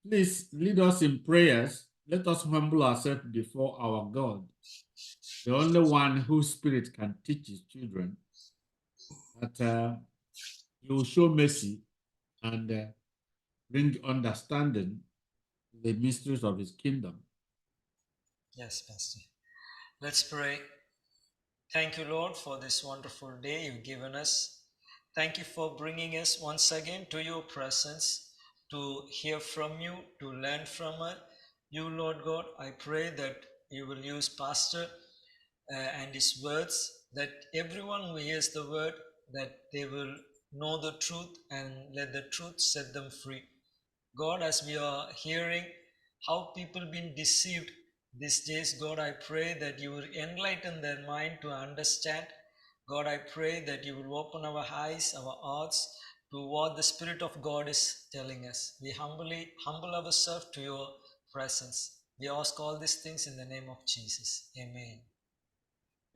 please lead us in prayers. Let us humble ourselves before our God, the only one whose spirit can teach his children, that he will show mercy and bring understanding to the mysteries of his kingdom. Yes, Pastor. Let's pray. Thank you, Lord, for this wonderful day you've given us. Thank you for bringing us once again to your presence to hear from you, to learn from you, Lord God. I pray that you will use Pastor and his words, that everyone who hears the word, that they will know the truth and let the truth set them free. God, as we are hearing how people been deceived these days, God, I pray that you will enlighten their mind to understand. God, I pray that you will open our eyes, our hearts to what the Spirit of God is telling us. We humbly humble ourselves to your presence. We ask all these things in the name of Jesus. Amen.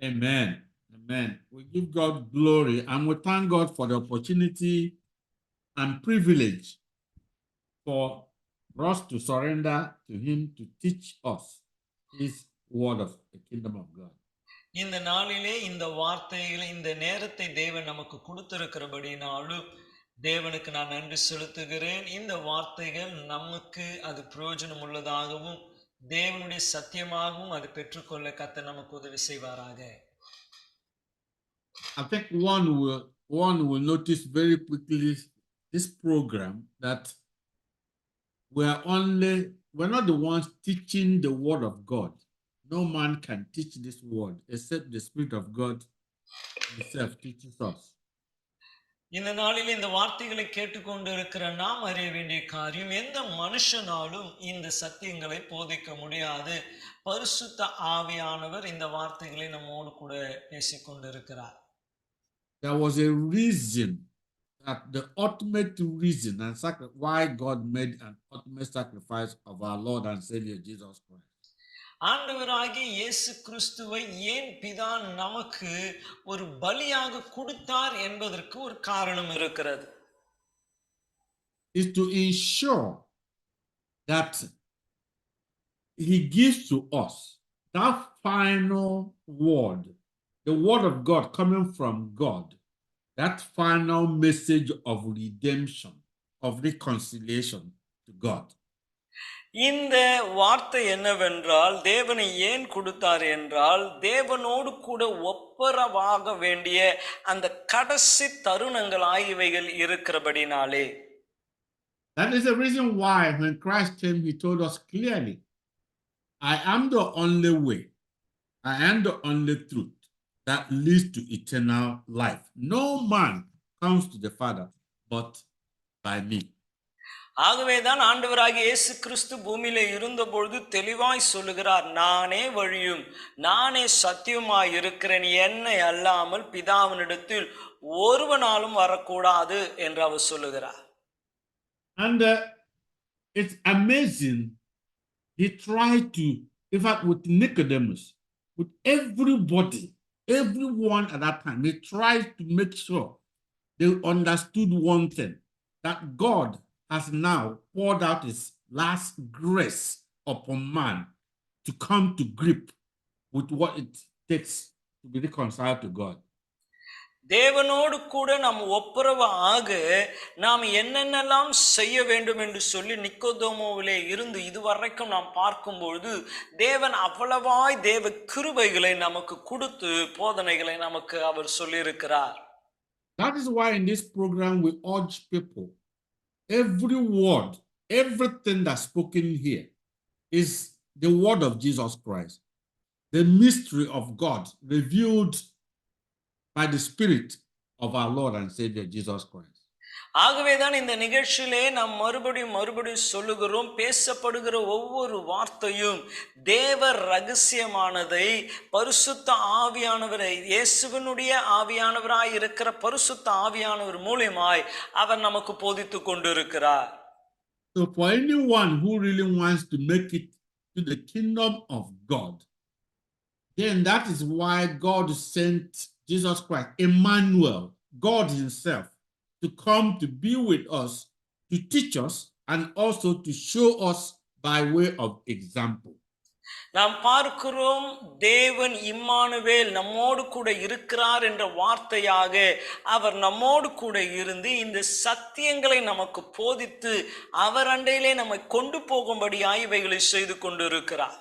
Amen. Amen. We give God glory and we thank God for the opportunity and privilege for us to surrender to him to teach us his word of the kingdom of God. இந்த நாளிலே இந்த வார்த்தைகளை இந்த நேரத்தை தேவன் நமக்கு கொடுத்திருக்கிறபடினாலும் தேவனுக்கு நான் நன்றி செலுத்துகிறேன். இந்த வார்த்தைகள் நமக்கு அது பிரயோஜனம் உள்ளதாகவும் தேவனுடைய சத்தியமாகவும் அது பெற்றுக்கொள்ள கர்த்தர் நமக்கு உதவி செய்வாராக. I think one will notice very quickly this program that we're not the ones teaching the word of God. No man can teach this word except the Spirit of God himself teaches us. இந்த நாளில் இந்த வார்த்தைகளை கேட்டுக்கொண்டு இருக்கிற நாம் அறிய வேண்டிய காரியம், எந்த மனுஷனாலும் இந்த சத்தியங்களை போதிக்க முடியாது. பரிசுத்த ஆவியானவர் இந்த வார்த்தைகளை நம்மோடு கூட பேசிக்கொண்டிருக்கிறார். There was a reason, that the ultimate reason and why God made an ultimate sacrifice of our Lord and Savior Jesus Christ. ஆண்டவராகிய இயேசு கிறிஸ்துவை ஏன் பிதா நமக்கு ஒரு பலியாக கொடுத்தார் என்பதற்கு ஒரு காரணம் இருக்கிறது. Is to ensure that he gives to us that final word, the word of God coming from God, that final message of redemption, of reconciliation to God. இந்த வார்த்தை என்னவென்றால், தேவனை ஏன் கொடுத்தார் என்றால், தேவனோடு கூட ஒப்புரவாக வேண்டிய அந்த கடைசி தருணங்கள் ஆகியவைகள் இருக்கிறபடினாலே. That is the reason why when Christ came, he told us clearly, I am the only way, I am the only truth that leads to eternal life. No man comes to the Father but by me. ஆகவேதான் ஆண்டவராகிய இயேசு கிறிஸ்து பூமியில இருந்தபொழுது தெளிவாய் சொல்லுகிறார், நானே வழியும் நானே சத்தியமாய் இருக்கிறேன், என்னை அல்லாமல் பிதாவினிடத்தில் ஒருவனாலும் வரக்கூடாது என்று அவர் சொல்லுகிறார். And it's amazing, he tried to, in fact, with Nicodemus, with everybody, everyone at that time, he tried to make sure they understood one thing, that God has now poured out his last grace upon man to come to grip with what it takes to be reconciled to God. தேவனோடு கூட நாம் ஒப்புரவு ஆக நாம் என்னென்னலாம் செய்ய வேண்டும் என்று சொல்லி நிக்கோதேமுவிலே இருந்து இதுவரைக்கும் நாம் பார்க்கும்பொழுது தேவன் அவ்வளவாய் தேவ கிருபைகளை நமக்கு கொடுத்து போதனைகளை நமக்கு அவர் சொல்லியிருக்கிறார். That is why in this program we urge people, every word, everything that's spoken here is the word of Jesus Christ, the mystery of God revealed by the Spirit of our Lord and Savior Jesus Christ. ஆகவேதான் இந்த நிகழ்ச்சியிலே நாம் மறுபடியும் சொல்லுகிறோம், பேசப்படுகிற ஒவ்வொரு வார்த்தையும் தேவ ரகசியமானதை பரிசுத்த ஆவியானவரை, இயேசுவினுடைய ஆவியானவராய் இருக்கிற பரிசுத்த ஆவியானவர் மூலமாய் அவர் நமக்கு போதித்து கொண்டிருக்கிறார். So for anyone who really wants to make it to the kingdom of God, then that is why God sent Jesus Christ, Emmanuel, God himself, to come to be with us, to teach us and also to show us by way of example. நாம் பார்க்கிறோம் தேவன் Emmanuel நம்மோடு கூட இருக்கிறார் என்ற வார்த்தையாக அவர் நம்மோடு கூட இருந்து இந்த சத்தியங்களை நமக்கு போதித்து அவர் அண்டையிலே நம்மை கொண்டு போகும்படியாய் இவைகளை செய்து கொண்டிருக்கிறார்.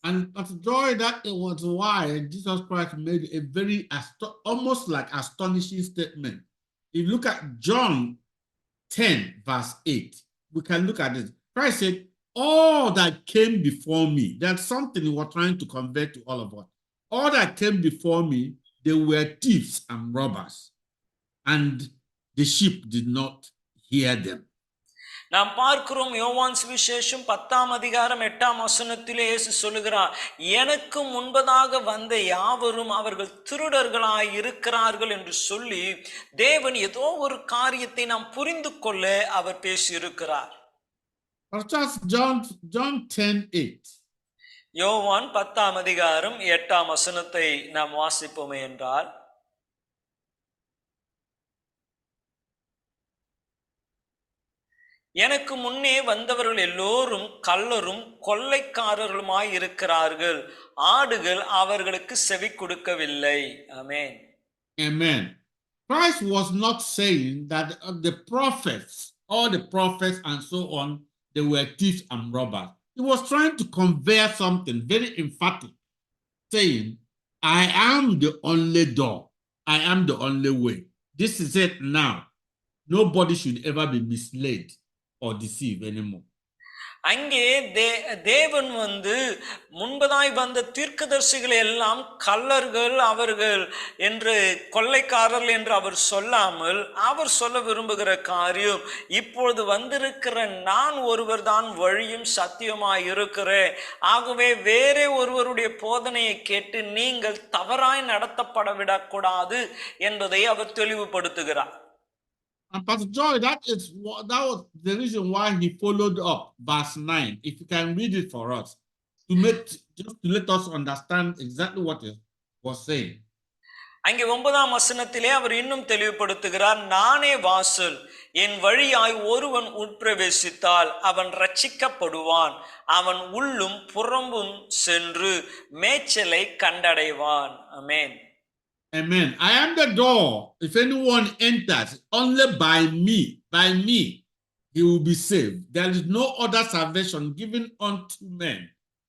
And Pastor Joy, that was why Jesus Christ made a very almost like astonishing statement. If you look at John 10 verse 8, we can look at it. Christ said, all that came before me, that's something we were trying to convey to all of us. All that came before me, they were thieves and robbers, and the sheep did not hear them. நாம் பார்க்கிறோம் யோவான் சுவிசேஷம் 10ஆம் அதிகாரம் 8ஆம் வசனத்திலே இயேசு சொல்லுகிறார், எனக்கு முன்பதாக வந்த யாவரும் அவர்கள் திருடர்களாய் இருக்கிறார்கள் என்று சொல்லி தேவன் ஏதோ ஒரு காரியத்தை நாம் புரிந்து கொள்ள அவர் பேசி இருக்கிறார். John 10:8. யோவான் 10ஆம் அதிகாரம் 8ஆம் வசனத்தை நாம் வாசிப்போமே என்றால், எனக்கு முன்னே வந்தவர்கள் எல்லோரும் கள்ளரும் கொள்ளைக்காரர்களுமாய் இருக்கிறார்கள், ஆடுகள் அவர்களுக்கு செவி கொடுக்கவில்லை. ஆமென். Amen. Christ was not saying that the prophets, all the prophets and so on, they were thieves and robbers. He was trying to convey something very emphatic, saying, I am the only door. I am the only way. This is it now. Nobody should ever be misled or deceived anymore. அங்கே தேவன் முன்பதாய் வந்த தீர்க்கதரிசிகளை எல்லாம் கள்ளர்கள் அவர்கள் என்று கொள்ளைக்காரர்கள் என்று அவர் சொல்லாமல் அவர் சொல்ல விரும்புகிற காரியம், இப்பொழுது வந்திருக்கிற நான் ஒருவர் தான் வழியும் சத்தியமாய் இருக்கிறேன், ஆகவே வேறே ஒருவருடைய போதனையை கேட்டு நீங்கள் தவறாய் நடத்தப்பட விடக்கூடாது என்பதை அவர் தெளிவுபடுத்துகிறார். And Pastor Joy, that was the reason why he followed up verse 9. If you can read it for us, just to let us understand exactly what he was saying. அங்கே 9ஆம் வசனத்திலே அவர் இன்னும் தெளிவுபடுத்துகிறார், நானே வாசல், என் வழியாய் ஒருவன் உட்பிரவேசித்தால் அவன் ரட்சிக்கப்படுவான், அவன் உள்ளும் புறம்பும் சென்று மேய்ச்சலை கண்டடைவான். ஆமென். Amen. I am the door. If anyone enters only by me, he will be saved. There is no other salvation given unto men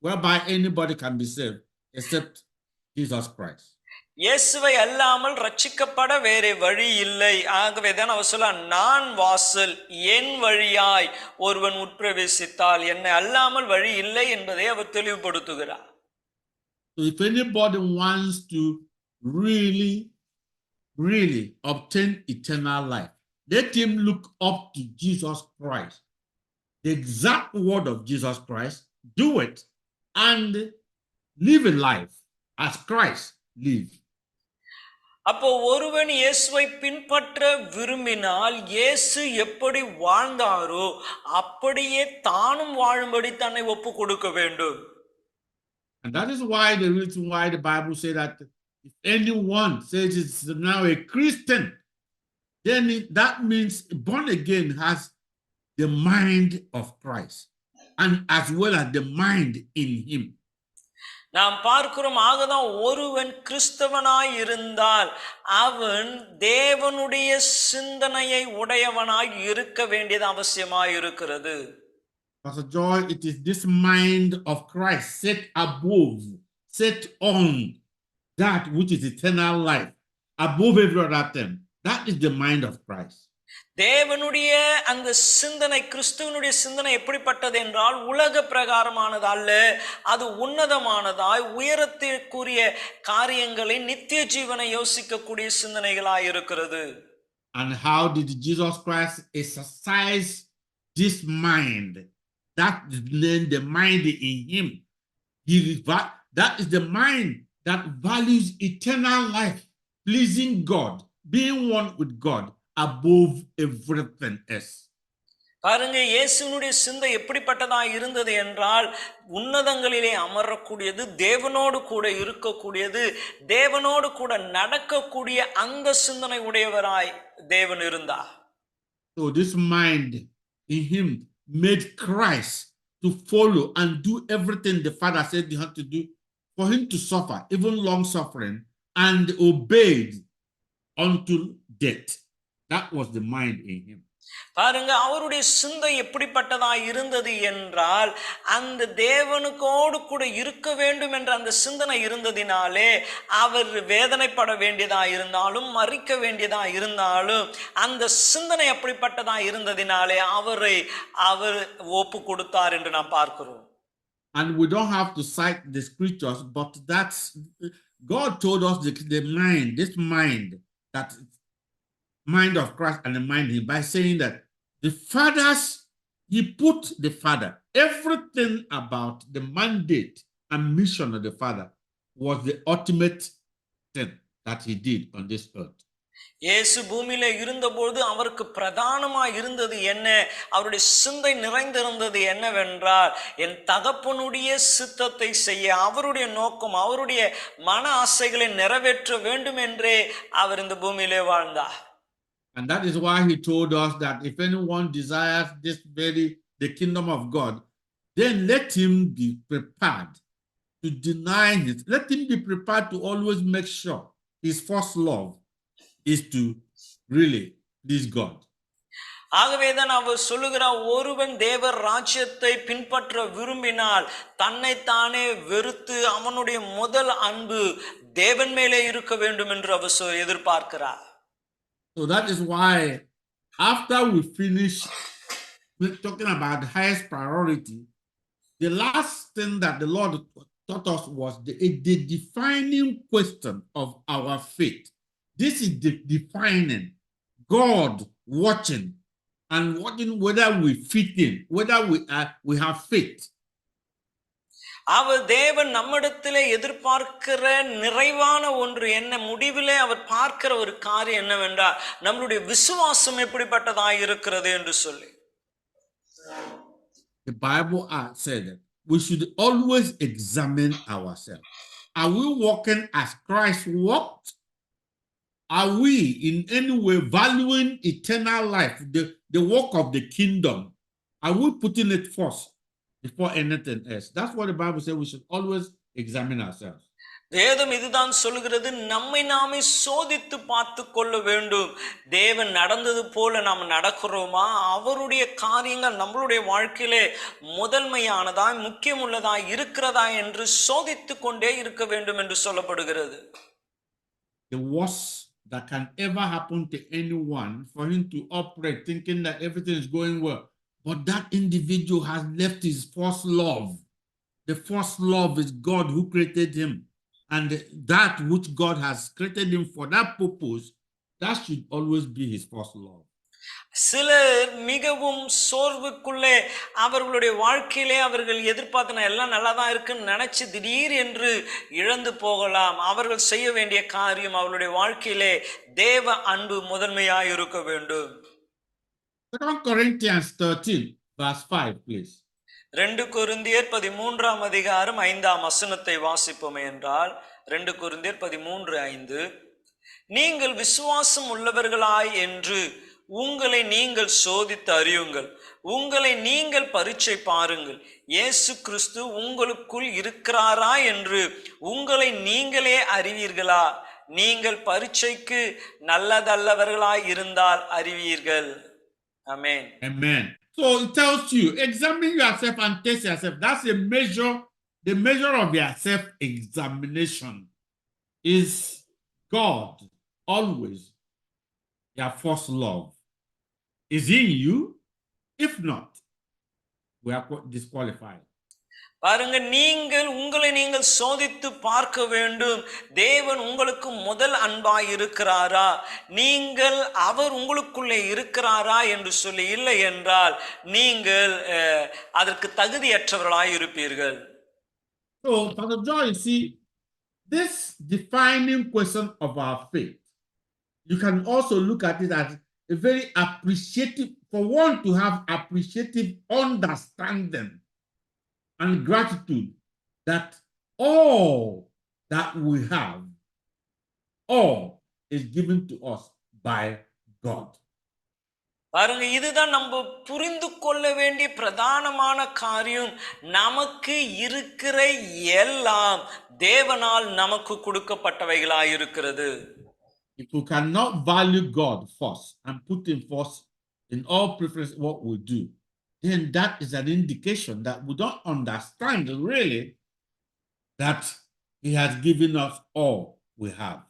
whereby anybody can be saved except Jesus Christ. இயேசுவை அல்லாமல் ரட்சிக்கப்பட வேறே வழி இல்லை. ஆகவேதான் அவர் சொல்ல, நான் வாசல், என் வழியாய் ஒருவன் உட்பிரவேசித்தால் என்னை அல்லாமல் வழி இல்லை என்பதை அவர் தெளிவுபடுத்துகிறார். So if anybody wants to really obtain eternal life, let him look up to Jesus Christ, the exact word of Jesus Christ, do it, and live a life as Christ lived. அப்போ ஒருவன் இயேசுவை பின்பற்ற விரும்பினால் இயேசு எப்படி வாழ்ந்தாரோ அப்படியே தானும் வாழும்படி தன்னை ஒப்பு கொடுக்க வேண்டும். And that is why the reason why the Bible says that if anyone says it's now a Christian, then that means born again has the mind of Christ and as well as the mind in him. நாம் பார்க்கிறோம், ஆகதான் ஒருவன் கிறிஸ்தவனாய் இருந்தால் அவன் தேவனுடைய சிந்தனையை உடையவனாய் இருக்க வேண்டியது அவசியமாய் இருக்கிறது. Pastor Joy, it is this mind of Christ set above, set on that which is eternal life, above every other thing. That is the mind of Christ. தேவனுடைய அந்த சிந்தனை, கிறிஸ்துவனுடைய சிந்தனை எப்படிப்பட்டது என்றால் உலக பிரகாரமானது அல்ல, அது உன்னதமானதாய் உயரத்திற்குரிய காரியங்களை நித்திய ஜீவனை யோசிக்கக்கூடிய சிந்தனைகளாய் இருக்கிறது. And how did Jesus Christ exercise this mind? That is the mind in him. That is the mind that values eternal life, pleasing God, being one with God above everything else. பாருங்க, இயேசுனுடைய சிந்தை எப்படிப்பட்டதாய் இருந்தது என்றால் உன்னதங்களிலே அமரக்கூடியது, தேவனோடு கூட இருக்கக்கூடியது, தேவனோடு கூட நடக்கக்கூடிய அந்த சிந்தனை உடையவராய் தேவன் இருந்தார். So this mind in him made Christ to follow and do everything the Father said he had to do, for him to suffer, even long suffering, and obeyed unto death. That was the mind in him. பாருங்க, அவருடைய சிந்தை எப்படிப்பட்டதா இருந்தது என்றால், அந்த தேவனுக்கோடு கூட இருக்க வேண்டும் என்ற அந்த சிந்தனை இருந்ததினாலே அவர் வேதனைப்பட வேண்டியதா இருந்தாலும், மறிக்க வேண்டியதா இருந்தாலும், அந்த சிந்தனை அப்படிப்பட்டதா இருந்ததினாலே அவர் ஒப்பு கொடுத்தார் என்று நாம் பார்க்கிறோம். And we don't have to cite the scriptures, but that's God told us the mind, this mind, that mind of Christ and the mind him, by saying that the fathers, he put the Father, everything about the mandate and mission of the Father was the ultimate thing that he did on this earth. இயேசு பூமியில இருந்தபோது அவருக்கு பிரதானமா இருந்தது என்ன, அவருடைய சிந்தை நிறைந்திருந்தது என்னவென்றால், என் தகப்பனுடைய சித்தத்தை செய்ய, அவருடைய நோக்கம், அவருடைய மன ஆசைகளை நிறைவேற்ற வேண்டும் என்றே அவர் இந்த பூமியிலே வாழ்ந்தார். And that is why he told us that if anyone desires the kingdom of God, then let him be prepared to deny it. Let him be prepared to always make sure his first love is to really please God. ஆகவேதான் அவர் சொல்லுகிறார், ஒருவன் தேவர் ராஜ்யத்தை பின்பற்ற விரும்பினால் தன்னைத்தானே வெறுத்து அவனுடைய முதல் அன்பு தேவன் மேலே இருக்க வேண்டும் என்று அவர் எதிர்பார்க்கிறார். So that is why after we finish talking about the highest priority, the last thing that the Lord taught us was the defining question of our faith. This is the defining, God watching and watching whether we fit in, whether we have faith. அவர் தேவன் நம்மிடத்திலே எதிர்பார்க்கிற நிறைவான ஒன்று என்ன, முடிவிலே அவர் பார்க்கிற ஒரு காரியம் என்னவென்றால், நம்மளுடைய விசுவாசம் எப்படிப்பட்டதாக இருக்கிறது என்று சொல்லி. The Bible said that we should always examine ourselves. Are we walking as Christ walked? Are we in any way valuing eternal life, the work of the kingdom? Are we putting it first before anything else? That's what the Bible says. We should always examine ourselves. வேதம் இதுதான் சொல்கிறது, நம்மை நாமே சோதித்து பார்த்து கொள்ள வேண்டும். தேவன் நடந்தது போல நாம் நடக்கிறோமா, அவருடைய காரியங்கள் நம்மளுடைய வாழ்க்கையிலே முதன்மையானதாய் முக்கியமுள்ளதாய் இருக்கிறதா என்று சோதித்து கொண்டே இருக்க வேண்டும் என்று சொல்லப்படுகிறது. The worst that can ever happen to anyone, for him to operate thinking that everything is going well, but that individual has left his first love. The first love is God who created him, and that which God has created him for, that purpose, that should always be his first love. சிலர் மிகவும் சோர்வுக்குள்ளே அவர்களுடைய வாழ்க்கையிலே அவர்கள் எதிர்பார்த்தன எல்லாம் நல்லா தான் இருக்குன்னு நினைச்சு திடீர் என்று இழந்து போகலாம். அவர்கள் செய்ய வேண்டிய காரியம், அவர்களுடைய வாழ்க்கையிலே தேவ அன்பு முதன்மையாய் இருக்க வேண்டும். 2 Corinthians 13 verse 5, please. 2 கொரிந்தியர் 13ஆம் அதிகாரம் 5ஆம் வசனத்தை வாசிப்போமே என்றால், 2 கொரிந்தியர் 13:5, நீங்கள் விசுவாசம் உள்ளவர்களாய் என்று உங்களை நீங்கள் சோதித்து அறியுங்கள், உங்களை நீங்கள் பரீட்சை பாருங்கள், இயேசு கிறிஸ்து உங்களுக்குள் இருக்கிறாரா என்று உங்களை நீங்களே அறிவீர்களா, நீங்கள் பரீட்சைக்கு நல்லதல்லவர்களாய் இருந்தால் அறிவீர்கள். Amen. Amen. So it tells you, examine yourself and test yourself. That's a measure. The measure of your self-examination is God always your first love. Is he in you? If not, we are disqualified. பாருங்க, நீங்கள் உங்களை நீங்கள் சோதித்து பார்க்க வேண்டும். தேவன் உங்களுக்கு முதல் அன்பாய் இருக்கிறாரா, நீங்கள் அவர் உங்களுக்குள்ளே இருக்கிறாரா என்று சொல்லி இல்லை என்றால் நீங்கள் அதற்கு தகுதியற்றவர்களாய் இருப்பீர்கள். So, Pastor John, you see, this defining question of our faith, you can also look at it as a very appreciative, for one to have appreciative understanding and gratitude that all that we have, all is given to us by God. பாருங்க, இதுதான் நம்ம புரிந்து கொள்ள வேண்டிய பிரதானமான காரியம். நமக்கு இருக்கிற எல்லாம் தேவனால் நமக்கு கொடுக்கப்பட்டவைகளாய் இருக்கிறது. If we cannot value God first and put him first in all preference what we do, then that is an indication that we don't understand really that he has given us all we have.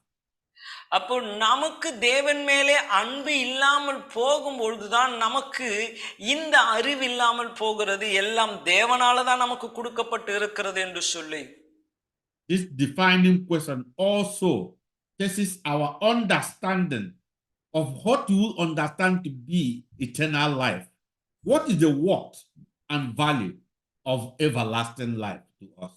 அப்போ நமக்கு தேவன் மேலே அன்பு இல்லாமல் போகும் பொழுதுதான் நமக்கு இந்த அறிவு இல்லாமல் போகிறது. எல்லாம் தேவனால தான் நமக்கு கொடுக்கப்பட்டு இருக்கிறது என்று சொல்லி. This defining question also tests our understanding of what you understand to be eternal life. What is the worth and value of everlasting life to us?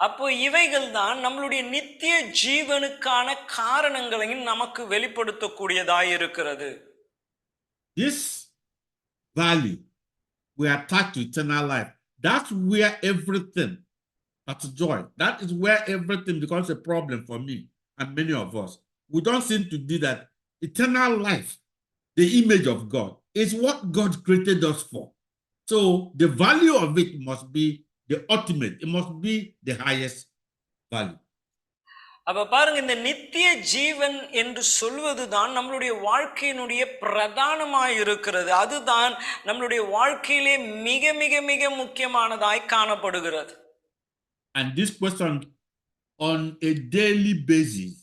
அப்போ இவைகள் தான் நம்மளுடைய நித்திய ஜீவனுக்கான காரணங்களையும் நமக்கு வெளிப்படுத்தக்கூடியதாய் இருக்கிறது. This value we attach to eternal life. That's where everything, that's joy. That is where everything becomes a problem for me and many of us. We don't seem to do that. Eternal life, the image of God, is what God created us for. So the value of it must be the ultimate. It must be the highest value. அப்ப பாருங்க, இந்த நித்திய ஜீவன் என்று சொல்வதுதான் நம்மளுடைய வாழ்க்கையினுடைய பிரதானமாய் இருக்கிறது. அதுதான் நம்மளுடைய வாழ்க்கையிலே மிக மிக மிக முக்கியமானதாய் காணப்படுகிறது. And this question on a daily basis,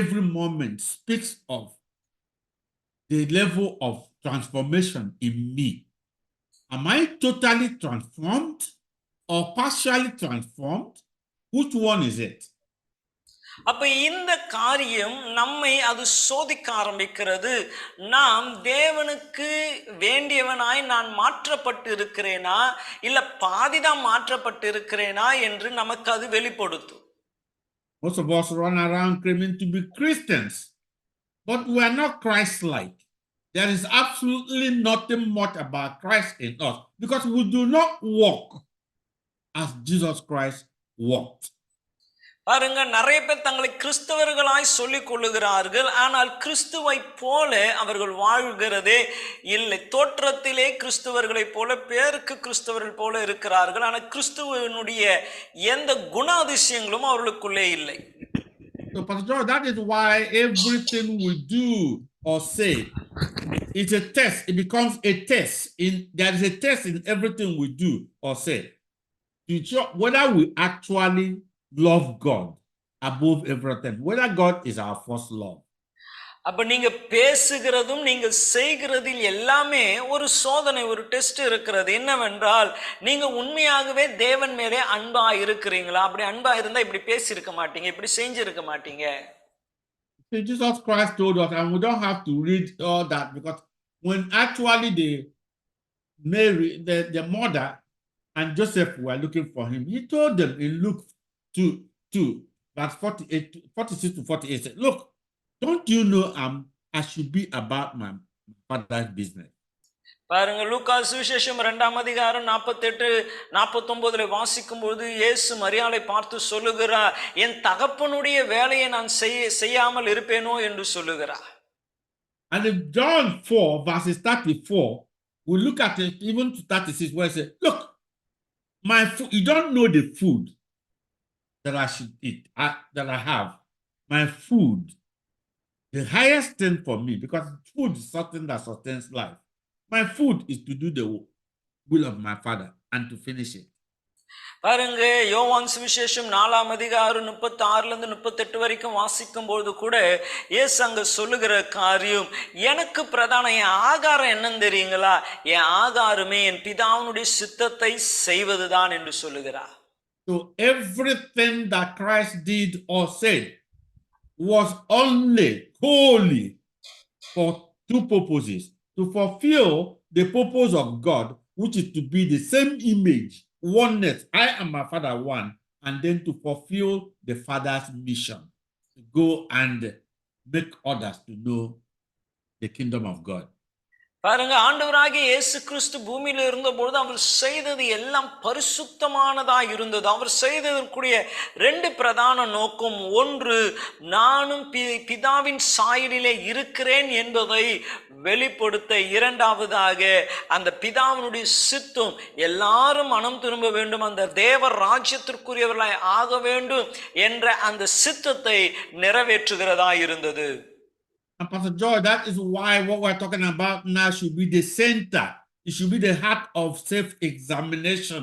every moment speaks of the level of transformation in me. Am I totally transformed or partially transformed? Which one is it? அப்ப இந்த காரியம் நம்மை அது சோதிக்க ஆரம்பிக்கிறது. நாம் தேவனுக்கு வேண்டியவனாய் நான் மாற்றப்பட்டு இருக்கிறேனா, இல்ல பாதிதான் மாற்றப்பட்டு இருக்கிறேனா என்று நமக்கு அது வெளிப்படுத்தும். Most of us run around claiming to be Christians, but we are not Christ-like. There is absolutely nothing much about Christ in us because we do not walk as Jesus Christ walked. பாருங்க, நிறைய பேர் தங்களை கிறிஸ்தவர்களாய் சொல்லிக் கொள்ளுகிறார்கள். ஆனால் கிறிஸ்துவை போல அவர்கள் வாழ்கிறதே இல்லை. தோற்றத்திலே கிறிஸ்தவர்களை போல, பேருக்கு கிறிஸ்தவர்கள் போல இருக்கிறார்கள். ஆனால் கிறிஸ்துவனுடைய எந்த குணாதிசயங்களும் அவர்களுக்குள்ளே இல்லை. So, Pastor George, that is why everything we do or say is a test. It becomes a test. There is a test in everything we do or say to show whether we actually love God above everything, whether God is our first love. அப்ப நீங்க பேசுகிறதும் நீங்க செய்கிறதில் எல்லாமே ஒரு சோதனை, ஒரு test இருக்கிறது. என்னவென்றால், நீங்க உண்மையாகவே தேவன் மேலே அன்பா இருக்கிறீங்களா? அப்படி அன்பா இருந்தா இப்படி பேசி இருக்க மாட்டீங்க, இப்படி செஞ்சிருக்க மாட்டீங்க. Jesus Christ told us, and we don't have to read all that, because when actually Mary, the mother and Joseph were looking for him, he told them in Luke 2, verse 46 to 48, said, look, don't you know I should be about my father's business? பாருங்க, லூக்கா சுவிசேஷம் 2ஆம் அதிகாரம் 48-49 வாசிக்கும் போது இயேசு மரியாளை பார்த்து சொல்லுகிறார், என் தகப்பனுடைய வேலையை நான் செய்யாமல் இருப்பேனோ என்று சொல்லுகிறார். And in John 4 verses 34, we look at it even to 36, where it says, look, my food, you don't know the food that I should eat, that I have. My food, the highest thing for me, because food is something that sustains life. My food is to do the will of my Father and to finish it. பாருங்க, யோவான் சுவிசேஷம் 4ஆம் அதிகாரம் 36-38 வரைக்கும் வாசிக்கும் பொழுது கூட இயேசு அங்க சொல்லுகிற காரியம், எனக்கு பிரதான என் ஆகாரம் என்னன்னு தெரியுங்களா? என் ஆகாரமே என் பிதாவினுடைய சித்தத்தை செய்வதுதான் என்று சொல்லுகிறார். So everything that Christ did or said was only wholly for two purposes: to fulfill the purpose of God, which is to be the same image, oneness, I and my Father one, and then to fulfill the Father's mission, to go and make others to know the kingdom of God. பாருங்க, ஆண்டவராகிய இயேசு கிறிஸ்து பூமியில இருந்தபொழுது அவர் செய்தது எல்லாம் பரிசுத்தமானதா இருந்தது. அவர் செய்ததற்குரிய 2 பிரதான நோக்கம். ஒன்று, நானும் பிதாவின் சாயலிலே இருக்கிறேன் என்பதை வெளிப்படுத்த. இரண்டாவதாக, அந்த பிதாவினுடைய சித்தம் எல்லாரும் மனம் திரும்ப வேண்டும், அந்த தேவ ராஜ்யத்திற்குரியவர்களாய் ஆக வேண்டும் என்ற அந்த சித்தத்தை நிறைவேற்றுகிறதா இருந்தது. And Pastor George, that is why what we're talking about now should be the center. It should be the heart of self-examination.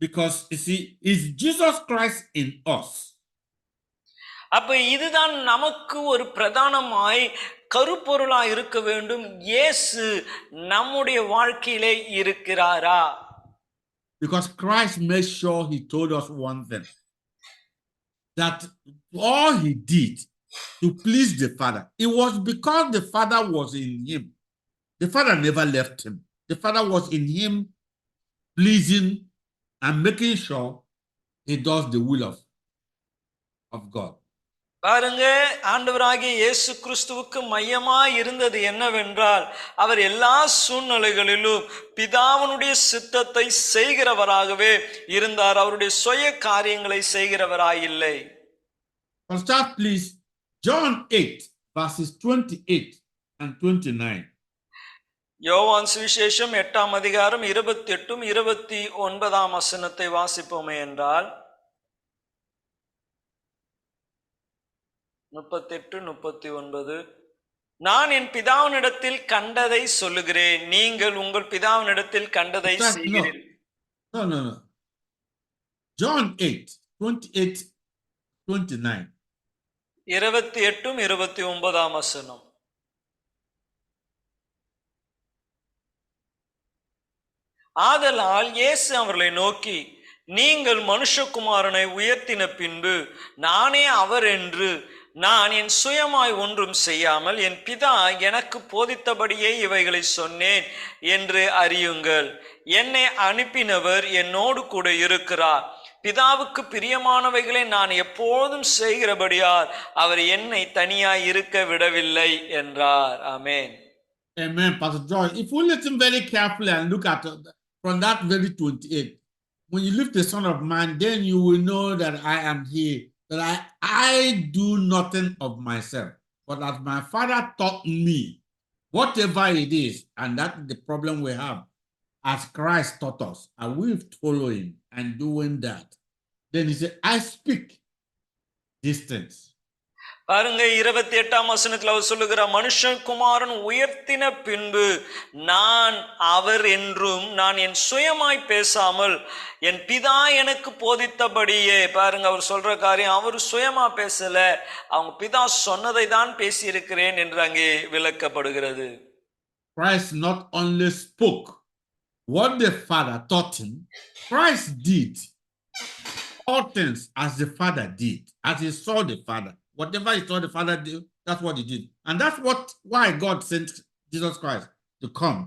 Because you see, it's Jesus Christ in us. அப்ப இதுதான் நமக்கு ஒரு பிரதானமாய் கருப்பொருளாய் இருக்க வேண்டும். இயேசு நம்முடைய வாழ்க்கையிலே இருக்கிறாரா? Because Christ made sure he told us one thing, that all he did to please the Father, it was because the Father was in him. The Father never left him. The Father was in him, pleasing and making sure he does the will of God. பாருங்க, ஆண்டவராகிய இயேசு கிறிஸ்துவுக்கு மையமாய் இருந்தது என்னவென்றால், அவர் எல்லா சூழ்நிலைகளிலும் பிதாவினுடைய சித்தத்தை செய்கிறவராகவே இருந்தார். அவருடைய சுய காரியங்களை செய்கிறவராய் இல்லை. Start please John 8 verses 28 and 29. யோவான் சுவிசேஷம் 8ஆம் அதிகாரம் 28 29ஆம் வசனத்தை வாசிப்போமே என்றால், 38 39. நான் என் பிதாவினிடத்தில் கண்டதை சொல்லுகிறேன், நீங்கள் உங்கள் பிதாவினிடத்தில் கண்டதை செய்கிறீர்கள். No. John 8 28 29. 28 29ஆம் வசனம். ஆதலால் இயேசு அவர்களை நோக்கி, நீங்கள் மனுஷகுமாரனை உயர்த்தின பின்பு நானே அவர் என்று நான் என் சுயமாய் ஒன்றும் செய்யாமல் என் பிதா எனக்கு போதித்தபடியே இவைகளை சொன்னேன் என்று அறியுங்கள். என்னை அனுப்பினவர் என்னோடு கூட இருக்கிறார். பிதாவுக்கு பிரியமானவைகளை நான் எப்போதும் செய்கிறபடியால் அவர் என்னை தனியாய் இருக்க விடவில்லை என்றார். ஆமென். Amen. Pastor John, if we listen very carefully and look at from that very 28, when you lift the Son of Man, then you will know that I am here, that I do nothing of myself, but as my Father taught me, whatever it is, and that's the problem we have, as Christ taught us, and we follow him and doing that, then he said, I speak these things. பாருங்க, 28ஆம் வசனத்தில் அவர் சொல்லுகிறார், மனுஷகுமாரன் உயர்த்தின பின்பு நான் அவர் என்றும் நான் என் சுயமாய் பேசாமல் என் பிதா எனக்கு போதித்தபடியே. பாருங்க, அவர் சொல்ற காரியம் அவர் சுயமா பேசல, அவங்க பிதா சொன்னதை தான் பேசி இருக்கிறேன் என்று அங்கே விளக்கப்படுகிறது. Christ not only spoke what the Father taught him, Christ did all things as the Father did, as he saw the Father. Whatever he saw the Father do, that's what he did. And that's why God sent Jesus Christ to come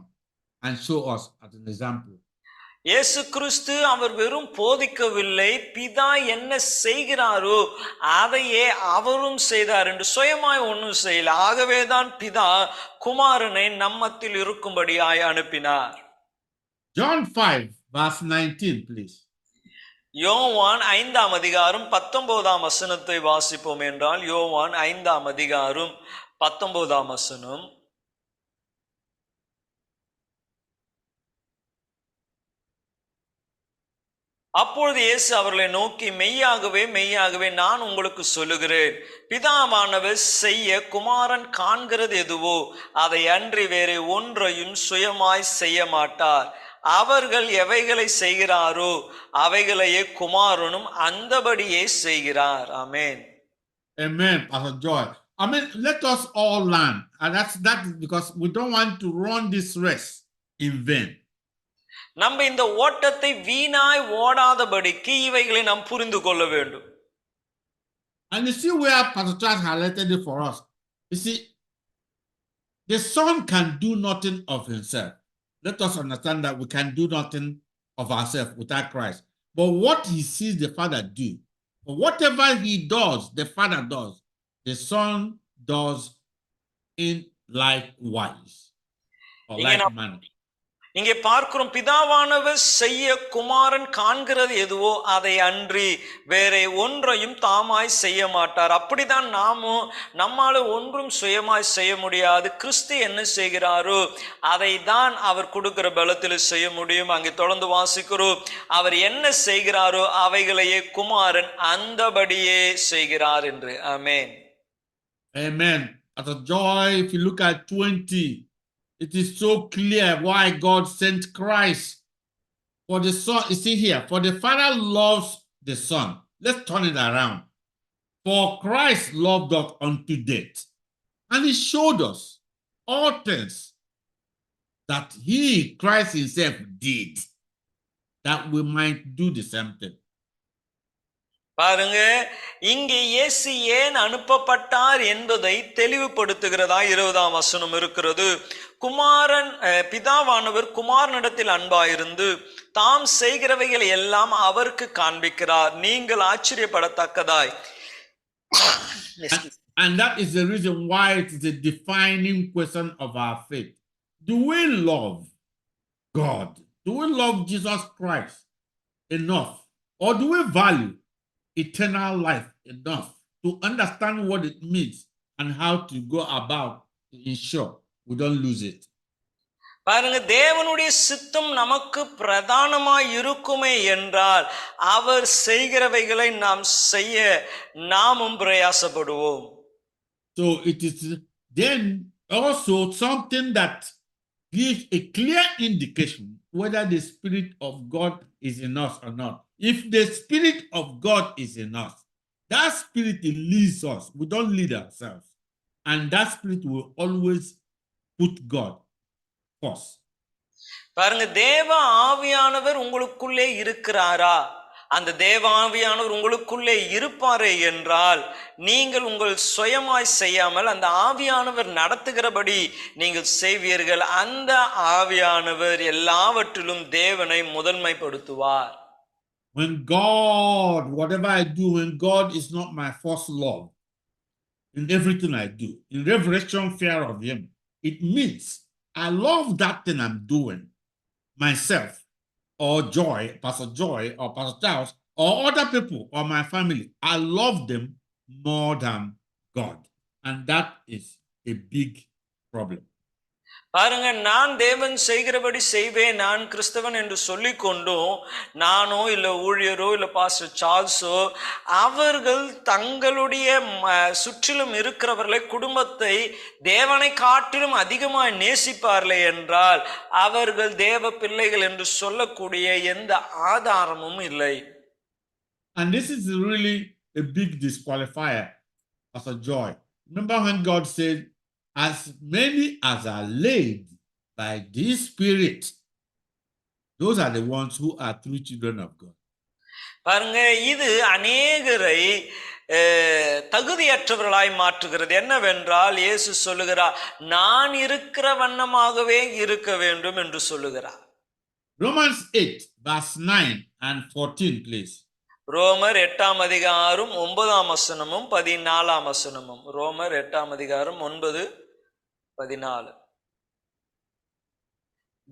and show us as an example. இயேசு கிறிஸ்து அவர் வெறும் போதிக்கவில்லை, பிதா என்ன செய்கிறாரோ அதையே அவரும் செய்தார் என்று சுயமாய் ஒன்றும் செய்யல. ஆகவேதான் பிதா குமாரனை நம்மத்தில் இருக்கும்படியாய் அனுப்பினார். John 5 verse 19, please. யோவான் 5ஆம் அதிகாரம் 19ஆம் வசனத்தை வாசிப்போம் என்றால், யோவான் 5ஆம் அதிகாரம் 19ஆம் வசனம். அப்பொழுது இயேசு அவர்களை நோக்கி, மெய்யாகவே மெய்யாகவே நான் உங்களுக்கு சொல்லுகிறேன், பிதாவானவர் செய்ய குமாரன் காண்கிறது எதுவோ அதை அன்றி வேறு ஒன்றையும் சுயமாய் செய்ய மாட்டார். அவர்கள் எவைகளை செய்கிறாரோ அவைகளையே குமாரனும் அந்தபடியே செய்கிறார். ஆமென். Amen, Pastor Joy. I mean, let us all learn, and that's because we don't want to run this race in vain. நம்ம இந்த ஓட்டத்தை வீணாய் ஓடாதபடிக்கு இவைகளை நாம் புரிந்து கொள்ள வேண்டும். And you see where Pastor Charles highlighted it for us. You see, the Son can do nothing of himself. Let us understand that we can do nothing of ourselves without Christ. But what he sees the Father do, or whatever he does, the Father does, the Son does in likewise. or இங்கே like manner. இங்கே பார்க்கிறோம், பிதாவானவர் செய்ய குமாரன் காண்கிறது எதுவோ அதை அன்றி வேற ஒன்றையும் தாமாய் செய்ய மாட்டார். அப்படிதான் நாமும் நம்மால ஒன்றும் சுயமாய் செய்ய முடியாது. கிறிஸ்து என்ன செய்கிறாரோ அதை தான் அவர் கொடுக்கிற பலத்தில் செய்ய முடியும். அங்கே தொடர்ந்து வாசிக்கிறோம், அவர் என்ன செய்கிறாரோ அவைகளையே குமாரன் அந்தபடியே செய்கிறார் என்று. ஆமென். Amen. As a joy, if you look at 20, it is so clear why God sent Christ. For the Son, you see here, for the Father loves the Son. Let's turn it around. For Christ loved us unto death, and he showed us all things that he, Christ himself, did, that we might do the same thing. பாருங்க, இங்கே இயேசு ஏன் அனுப்பப்பட்டார் என்பதை தெளிவுபடுத்துகிறதா 20ஆம் வசனம் இருக்கிறது. குமாரன், பிதாவானவர் குமாரனிடத்தில் அன்பாயிருந்து தாம் செய்கிறவைகள் எல்லாம் அவருக்கு காண்பிக்கிறார். நீங்கள் ஆச்சரியப்படத்தக்கதாய். And that is the reason why it is a defining question of our faith. Do we love God? Do we love Jesus Christ enough? Or do we value eternal life enough to understand what it means and how to go about to ensure we don't lose it? பாருங்க, தேவனுடைய சித்தம் நமக்கு பிரதானமாய் இருக்குமே என்றால் அவர் செய்கிறவைகளை நாம் செய்ய நாமும் பிரயாசப்படுவோம். So it is then also something that gives a clear indication whether the Spirit of God is in us or not. If the Spirit of God is in us, that Spirit leads us. We don't lead ourselves. And that Spirit will always put God first. பாருங்க, தேவ ஆவியானவர் உங்களுக்குள்ளே இருக்கிறாரா? அந்த தேவ ஆவியானவர் உங்களுக்குள்ளே இருப்பாரே என்றால் நீங்கள் உங்கள் சுயமாய் செய்யாமல் அந்த ஆவியானவர் நடத்துகிறபடி நீங்கள் செய்வீர்கள். அந்த ஆவியானவர் எல்லாவற்றிலும் தேவனை முதன்மைப்படுத்துவார். When God, whatever I do, when God is not my first love in everything I do, in reverential fear of him, it means I love that thing I'm doing, myself, or Joy, Pastor Joy, or Pastor Charles, or other people, or my family. I love them more than God. And that is a big problem. பாருங்க, நான் தேவன் செய்கிறபடி செய்வேன், நான் கிறிஸ்தவன் என்று சொல்லிக் கொண்டும் நானோ இல்ல ஊழியரோ இல்ல பாஸ்டர் சார்ல்ஸோ அவர்கள் தங்களுடைய சுற்றிலும் இருக்கிறவர்களை, குடும்பத்தை தேவனை காட்டிலும் அதிகமாய் நேசிப்பார்களே என்றால் அவர்கள் தேவ பிள்ளைகள் என்று சொல்லக்கூடிய எந்த ஆதாரமும் இல்லை. And this is really a big disqualifier as a joy. Remember when God said, as many as are led by this Spirit, those are the ones who are true children of God. பாருங்க, இது அநேகரை தகுதியற்றவர்களாய் மாற்றுகிறது. என்னவென்றால் இயேசு சொல்லுகிறார், நான் இருக்கிற வண்ணமாகவே இருக்க வேண்டும் என்று சொல்லுகிறார். Romans 8 verse 9 and 14, please. ரோமர் 8ஆம் அதிகாரம் 9ஆம் வசனமும் 14ஆம் வசனமும். ரோமர் 8ஆம் அதிகாரம் 9, 14.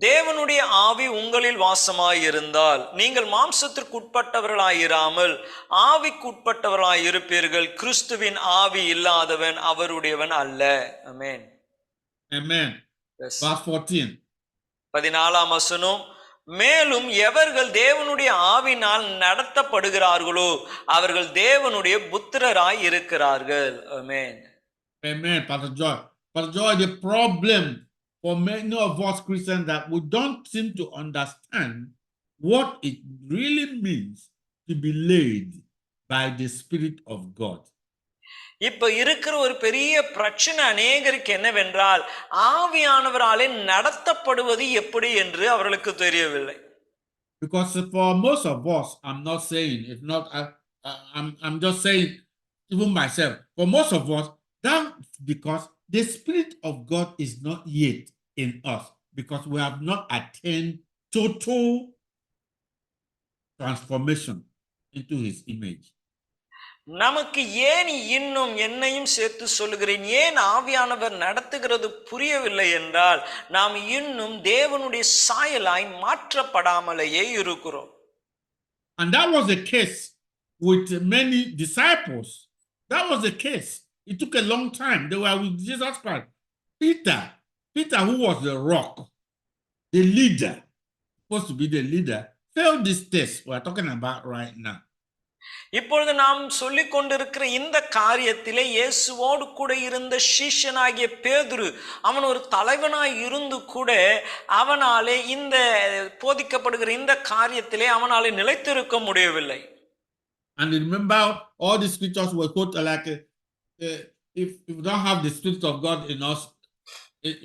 தேவனுடைய ஆவி உங்களில் வாசமாயிருந்தால் நீங்கள் மாம்சத்திற்குட்பட்டவர்களாயிராமல் ஆவிக்குட்பட்டவர்களாய் இருப்பீர்கள். கிறிஸ்துவின் ஆவி இல்லாதவன் அவருடையவன் அல்ல. ஆமென். Amen. Yes. Verse 14. 14ஆம் வசனம், மேலும் எவர்கள் தேவனுடைய ஆவினால் நடத்தப்படுகிறார்களோ அவர்கள் தேவனுடைய புத்திரராய் இருக்கிறார்கள். ஆமென். Amen. Pastor Joy. Pastor Joy, the problem for many of us Christians that we don't seem to understand what it really means to be led by the Spirit of God. இப்ப இருக்கிற ஒரு பெரிய பிரச்சனை அநேகருக்கு என்னவென்றால் ஆவியானவராலே நடத்தப்படுவது எப்படி என்று அவர்களுக்கு தெரியவில்லை. Because for most of us, I'm not saying, if not, I'm just saying, even myself, for most of us, that's because the Spirit of God is not yet in us, because we have not attained total transformation into his image. நமக்கு ஏன் இன்னும் என்னையும் சேர்த்து சொல்லுகிறேன், ஏன் ஆவியானவர் நடத்துகிறது புரியவில்லை என்றால், நாம் இன்னும் தேவனுடைய சாயலாய் மாற்றப்படாமலேயே இருக்கிறோம். And that was the case with many disciples. That was the case. It took a long time. They were with Jesus Christ. Peter, who was the rock, the leader, supposed to be the leader, failed this test we're talking about right now. இப்பொழுது நாம் சொல்லிக் கொண்டிருக்கிற இந்த காரியத்திலே இயேசுவோடு கூட இருந்த சீஷனாகிய பேதுரு, அவன் ஒரு தலைவனாய் இருந்து கூட அவனாலே இந்த போதிக்கப்படுகிற இந்த காரியத்திலே அவனாலே நிலைத்திருக்க முடியவில்லை. And remember, all the scriptures were quoted like, if we don't have the Spirit of God in us,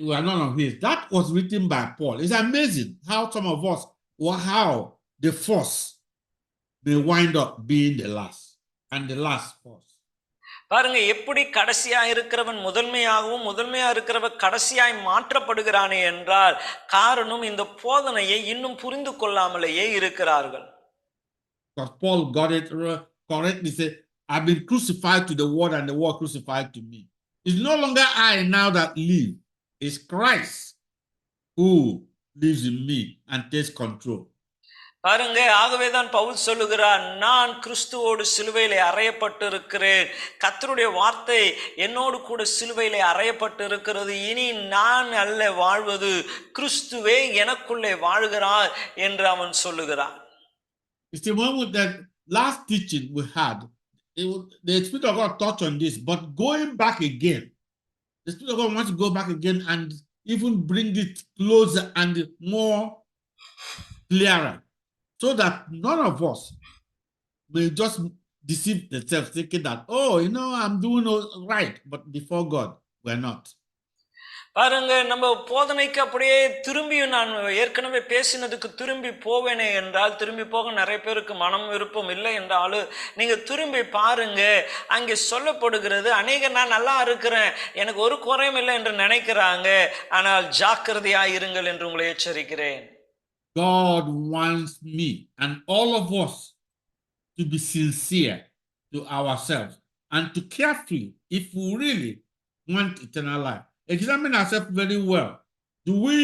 we are none of His. That was written by Paul. It's amazing how some of us, or how the first may wind up being the last, and the last first. பாருங்க, எப்படி கடைசியா இருக்கிறவன் முதன்மையாகவும் முதன்மையா இருக்கிறவன் கடைசியாய் மாற்றப்படுகிறானே என்றால், காரணம் இந்த போதனையை இன்னும் புரிந்து கொள்ளாமலேயே இருக்கிறார்கள். Because Paul got it correctly, said, I've been crucified to the world and the world crucified to me. It's no longer I now that live. It's Christ who lives in me and takes control. பாருங்க, ஆகவேதான் பவுல் சொல்லுகிறார், நான் கிறிஸ்துவோடு சிலுவையிலே அறையப்பட்டு இருக்கிறேன். கர்த்தருடைய வார்த்தை என்னோடு கூட சிலுவையிலே அறையப்பட்டு இருக்கிறது. இனி நான் அல்ல வாழ்வது, கிறிஸ்துவே எனக்குள்ளே வாழ்கிறார் என்று அவன் சொல்லுகிறான். It's the one with that last teaching we had. The Spirit of God touched on this, but going back again, the Spirit of God wants to go back again and even bring it closer and more clearer, so that none of us may just deceive themselves, thinking that, oh, I'm doing all right, but before God, we're not. பாருங்க, நம்ம போதனைக்கு அப்படியே திரும்பியும் நான் ஏற்கனவே பேசினதுக்கு திரும்பி போவேனே என்றால், திரும்பி போக நிறைய பேருக்கு மனம் விருப்பம் இல்லை என்றாலும் நீங்க திரும்பி பாருங்க, அங்கே சொல்லப்படுகிறது, அநேக நான் நல்லா இருக்கிறேன், எனக்கு ஒரு குறையும் இல்லை என்று நினைக்கிறாங்க. ஆனால் ஜாக்கிரதையாய் இருங்கள் என்று உங்களை எச்சரிக்கிறேன். God wants me and all of us to be sincere to ourselves and to carefully, if we really want eternal life, examine ourselves very well. Do we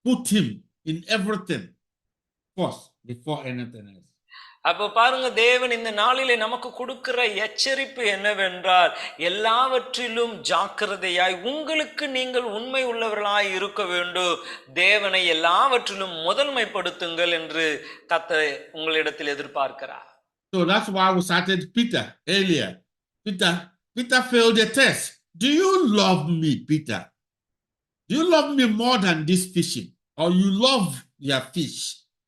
put Him in everything first before anything else? அப்ப பாருங்க, தேவன் இந்த நாளிலே நமக்கு கொடுக்கிற எச்சரிப்பு என்னவென்றால், எல்லாவற்றிலும் ஜாக்கிரதையாய் உங்களுக்கு நீங்கள் உண்மை உள்ளவர்களாய் இருக்க வேண்டும். தேவனை எல்லாவற்றிலும் முதன்மைப்படுத்துங்கள் என்று கர்த்தர் உங்களிடத்தில் எதிர்பார்க்கிறார். So that's why we started Peter earlier. Peter failed the test. Do you love me, Peter? Do you love me more than this fishing? Or you love your fish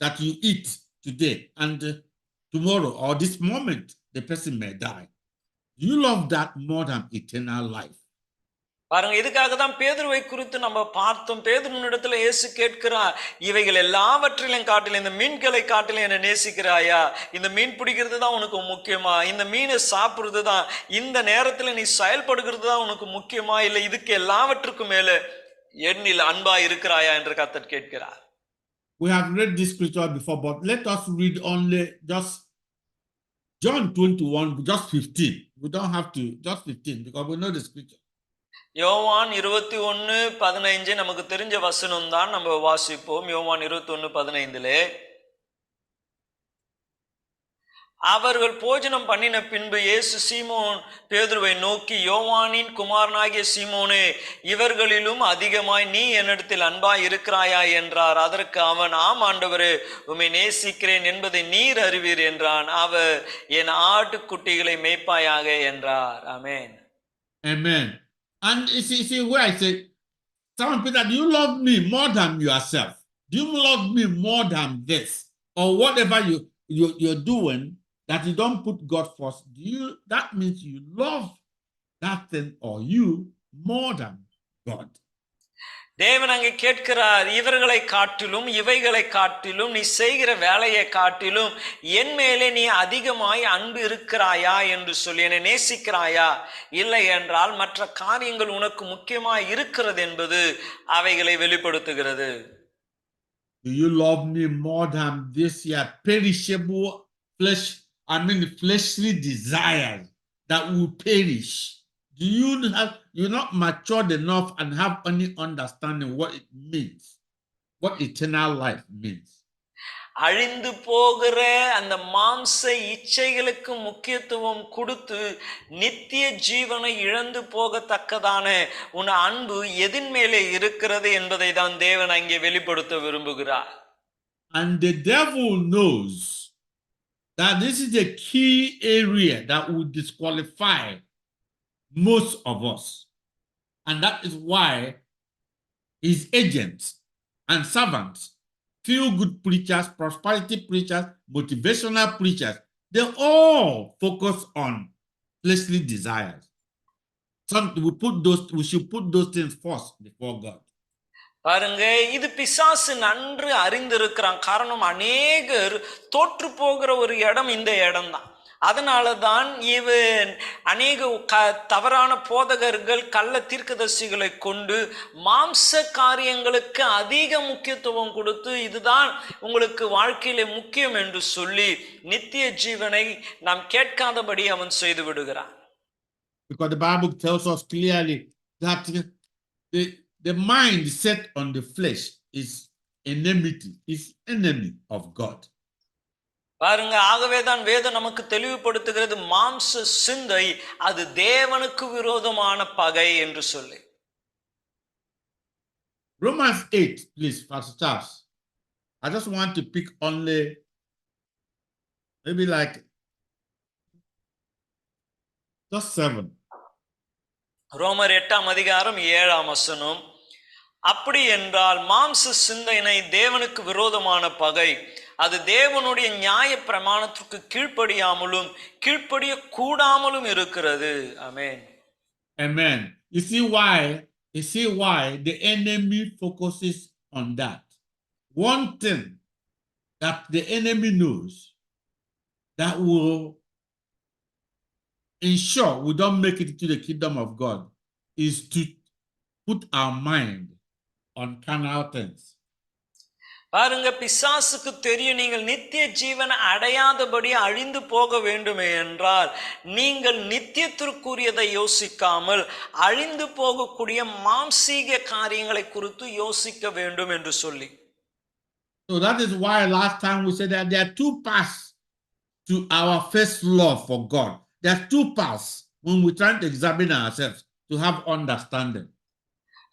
that you eat today and tomorrow or this moment the person may die? Do you love that more than eternal life? பாருங்க, இதுக்காக தான் பேதுருவை குறித்து நம்ம பார்த்தோம். பேதுருவினிடத்துல இயேசு கேட்கிறார், இவைகள் எல்லாவற்றிலும் காட்டிலும், இந்த மீன்களை காட்டிலும் என்ன நேசிக்கிறாயா? இந்த மீன் பிடிக்கிறது தான் உனக்கு முக்கியமா? இந்த மீனை சாப்பிடுறது தான், இந்த நேரத்துல நீ செயல்படுகிறது தான் உனக்கு முக்கியமா? இல்லை இதுக்கு எல்லாவற்றுக்கும் மேல என்னில் அன்பா இருக்கிறாயா என்று கர்த்தர் கேட்கிறார். We have read this scripture before, but let us read only just John 21, just 15. We don't have to, just 15, because we know the scripture. யோவான் 21:15 நமக்கு தெரிஞ்ச வசனம் தான், நம்ம வாசிப்போம். யோவான் 21:15 அவர்கள் போஜனம் பண்ணின பின்பு இயேசு சீமோன் பேதுருவை நோக்கி, யோவானின் குமாரனாகிய சீமோனே, இவர்களிலும் அதிகமாய் நீ என்னிடத்தில் அன்பாய் இருக்கிறாயா என்றார். அதற்கு அவன், ஆம் ஆண்டவரே, உம்மை நேசிக்கிறேன் என்பதை நீர் அறிவீர் என்றான். அவர், என் ஆட்டுக்குட்டிகளை மேய்ப்பாயாக என்றார். ஆமென். Amen. And you see where I say, Simon Peter, do you love me more than yourself? Do you love me more than this? Or whatever you're doing that you don't put God first, that means you love that thing or you more than God. தேவன் அங்கே கேட்கிறார், இவர்களை காட்டிலும் இவைகளை காட்டிலும் நீ செய்கிற வேலையை காட்டிலும் என் மேலே நீ அதிகமாய் அன்பு இருக்கிறாயா என்று சொல்லி, என்னை நேசிக்கிறாயா? இல்லை என்றால் மற்ற காரியங்கள் உனக்கு முக்கியமாய் இருக்கிறது என்பது அவைகளை வெளிப்படுத்துகிறது. Do you love me more than this perishable flesh fleshly desires that will perish. You're not matured enough and have any understanding what it means, what eternal life means. அழிந்து போகிற அந்த மாம்ச இச்சைகளுக்கு முக்கியத்துவம் கொடுத்து நித்திய ஜீவனை இழந்து போகத்தக்கதான உன் அன்பு எதின் மேலே இருக்கிறது என்பதை தான் தேவன் அங்கே வெளிப்படுத்த விரும்புகிறார். And the devil knows that this is a key area that will disqualify most of us. And that is why his agents and servants, feel-good preachers, prosperity preachers, motivational preachers, they all focus on fleshly desires. We should put those things first before God. பாருங்க, இது பிசாசு நன்று அறிந்திருக்கிறான். காரணம், அநேகர் தோற்று போகிற ஒரு இடம் இந்த இடம் தான். அதனாலதான் இவன் அநேக தவறான போதகர்கள் கள்ள தீர்க்கதரிசிகளை கொண்டு மாம்ச காரியங்களுக்கு அதிக முக்கியத்துவம் கொடுத்து இதுதான் உங்களுக்கு வாழ்க்கையில முக்கியம் என்று சொல்லி நித்திய ஜீவனை நாம் கேட்காதபடி அவன் செய்து விடுகிறான். Because the Bible tells us clearly that the mind set on the flesh is enemy of God. பாருங்க, ஆகவேதான் வேதம் நமக்கு தெளிவுபடுத்துகிறது, மாம்ச சிந்தை அது தேவனுக்கு விரோதமான பகை என்று சொல்லி. Romans 8, please, Pastor Charles. I just want to pick only maybe like just 7. ரோமர் 8ஆம் அதிகாரம் 7ஆம் வசனம். அப்படி என்றால் மாம்ச சிந்தையினை தேவனுக்கு விரோதமான பகை, அது தேவனுடைய நியாய பிரமாணத்திற்கு கீழ்ப்படியாமலும் கீழ்ப்படிய கூடாமலும் இருக்கிறது. ஆமென். Amen. You see why the enemy focuses on that. One thing that the enemy knows that will ensure we don't make it to the kingdom of God is to put our mind on carnal things. பாருங்க, பிசாசுக்கு தெரியும் நீங்கள் நித்திய ஜீவனை அடையாதபடி அழிந்து போக வேண்டுமே என்றால் நீங்கள் நித்தியத்திற்குரியதை யோசிக்காமல் அழிந்து போகக்கூடிய மாம்சீக காரியங்களை குறித்து யோசிக்க வேண்டும் என்று சொல்லி. So that is why last time we said that there are two paths to our first love for God. There are two paths when we try to examine ourselves to have understanding.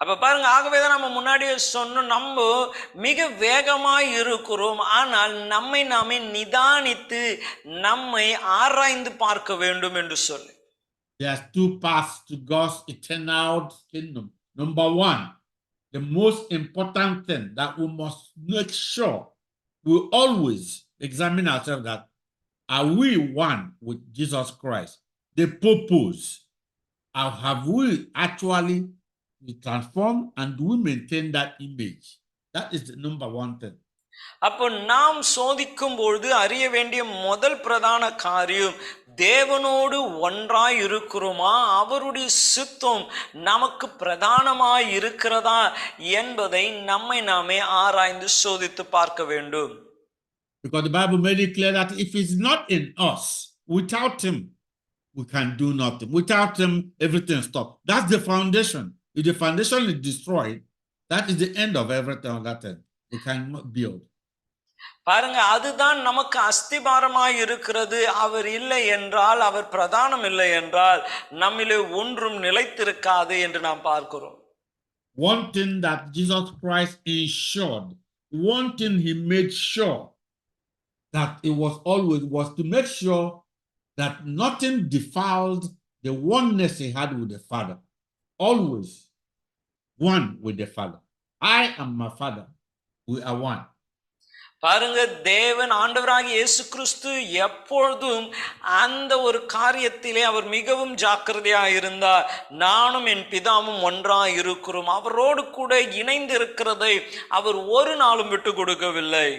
அப்ப பாருங்க, ஆகவேதான் நம்ம முன்னாடியே சொன்னோம், நம்ம மிக வேகமாய் இருக்கிறோம், ஆனால் நம்மை நாமே நிதானித்து நம்மை ஆராய்ந்து பார்க்க வேண்டும் என்று சொல்லி. There's two paths to God's eternal kingdom. Number one, the most important thing that we must make sure we always examine ourselves, that are we one with Jesus Christ? The purpose, have we actually transform and we maintain that image? That is the number one thing. அப்போ நாம் சோதிக்கும் பொழுது அறிய வேண்டிய முதல் பிரதான காரியம், தேவனோடு ஒன்றாய் இருக்கிறோமா, அவருடைய சித்தம் நமக்கு பிரதானமாய் இருக்கிறதா என்பதை நம்மை நாமே ஆராய்ந்து சோதித்து பார்க்க வேண்டும். Because the Bible made it clear that if it's not in us, without him we can do nothing. Without him everything stops. That's the foundation. If the foundation is destroyed, that is the end of everything on that thing. We cannot build. பாருங்க, அதுதான் நமக்கு அஸ்திபாரமாய் இருக்கிறது. அவர் இல்லை என்றால், அவர் பிரதானம் இல்லை என்றால் நம்மிலே ஒன்றும் நிலைத்திருக்காது என்று நாம் பார்க்கிறோம். One thing that Jesus Christ ensured, one thing he made sure that it was always was to make sure that nothing defiled the oneness he had with the Father. Always one with the Father. I am my Father. We are one. பாருங்க, தேவன் ஆண்டவராகிய இயேசு கிறிஸ்து எப்பொழுதும் அந்த ஒரு காரியத்திலே அவர் மிகவும் ஜாக்கிரதையாக இருந்தார். நானும் என் பிதாவும் ஒன்றாய் இருக்கிறோம், அவரோடு கூட இணைந்து இருக்கிறதை அவர் ஒரு நாளும் விட்டு கொடுக்கவில்லை.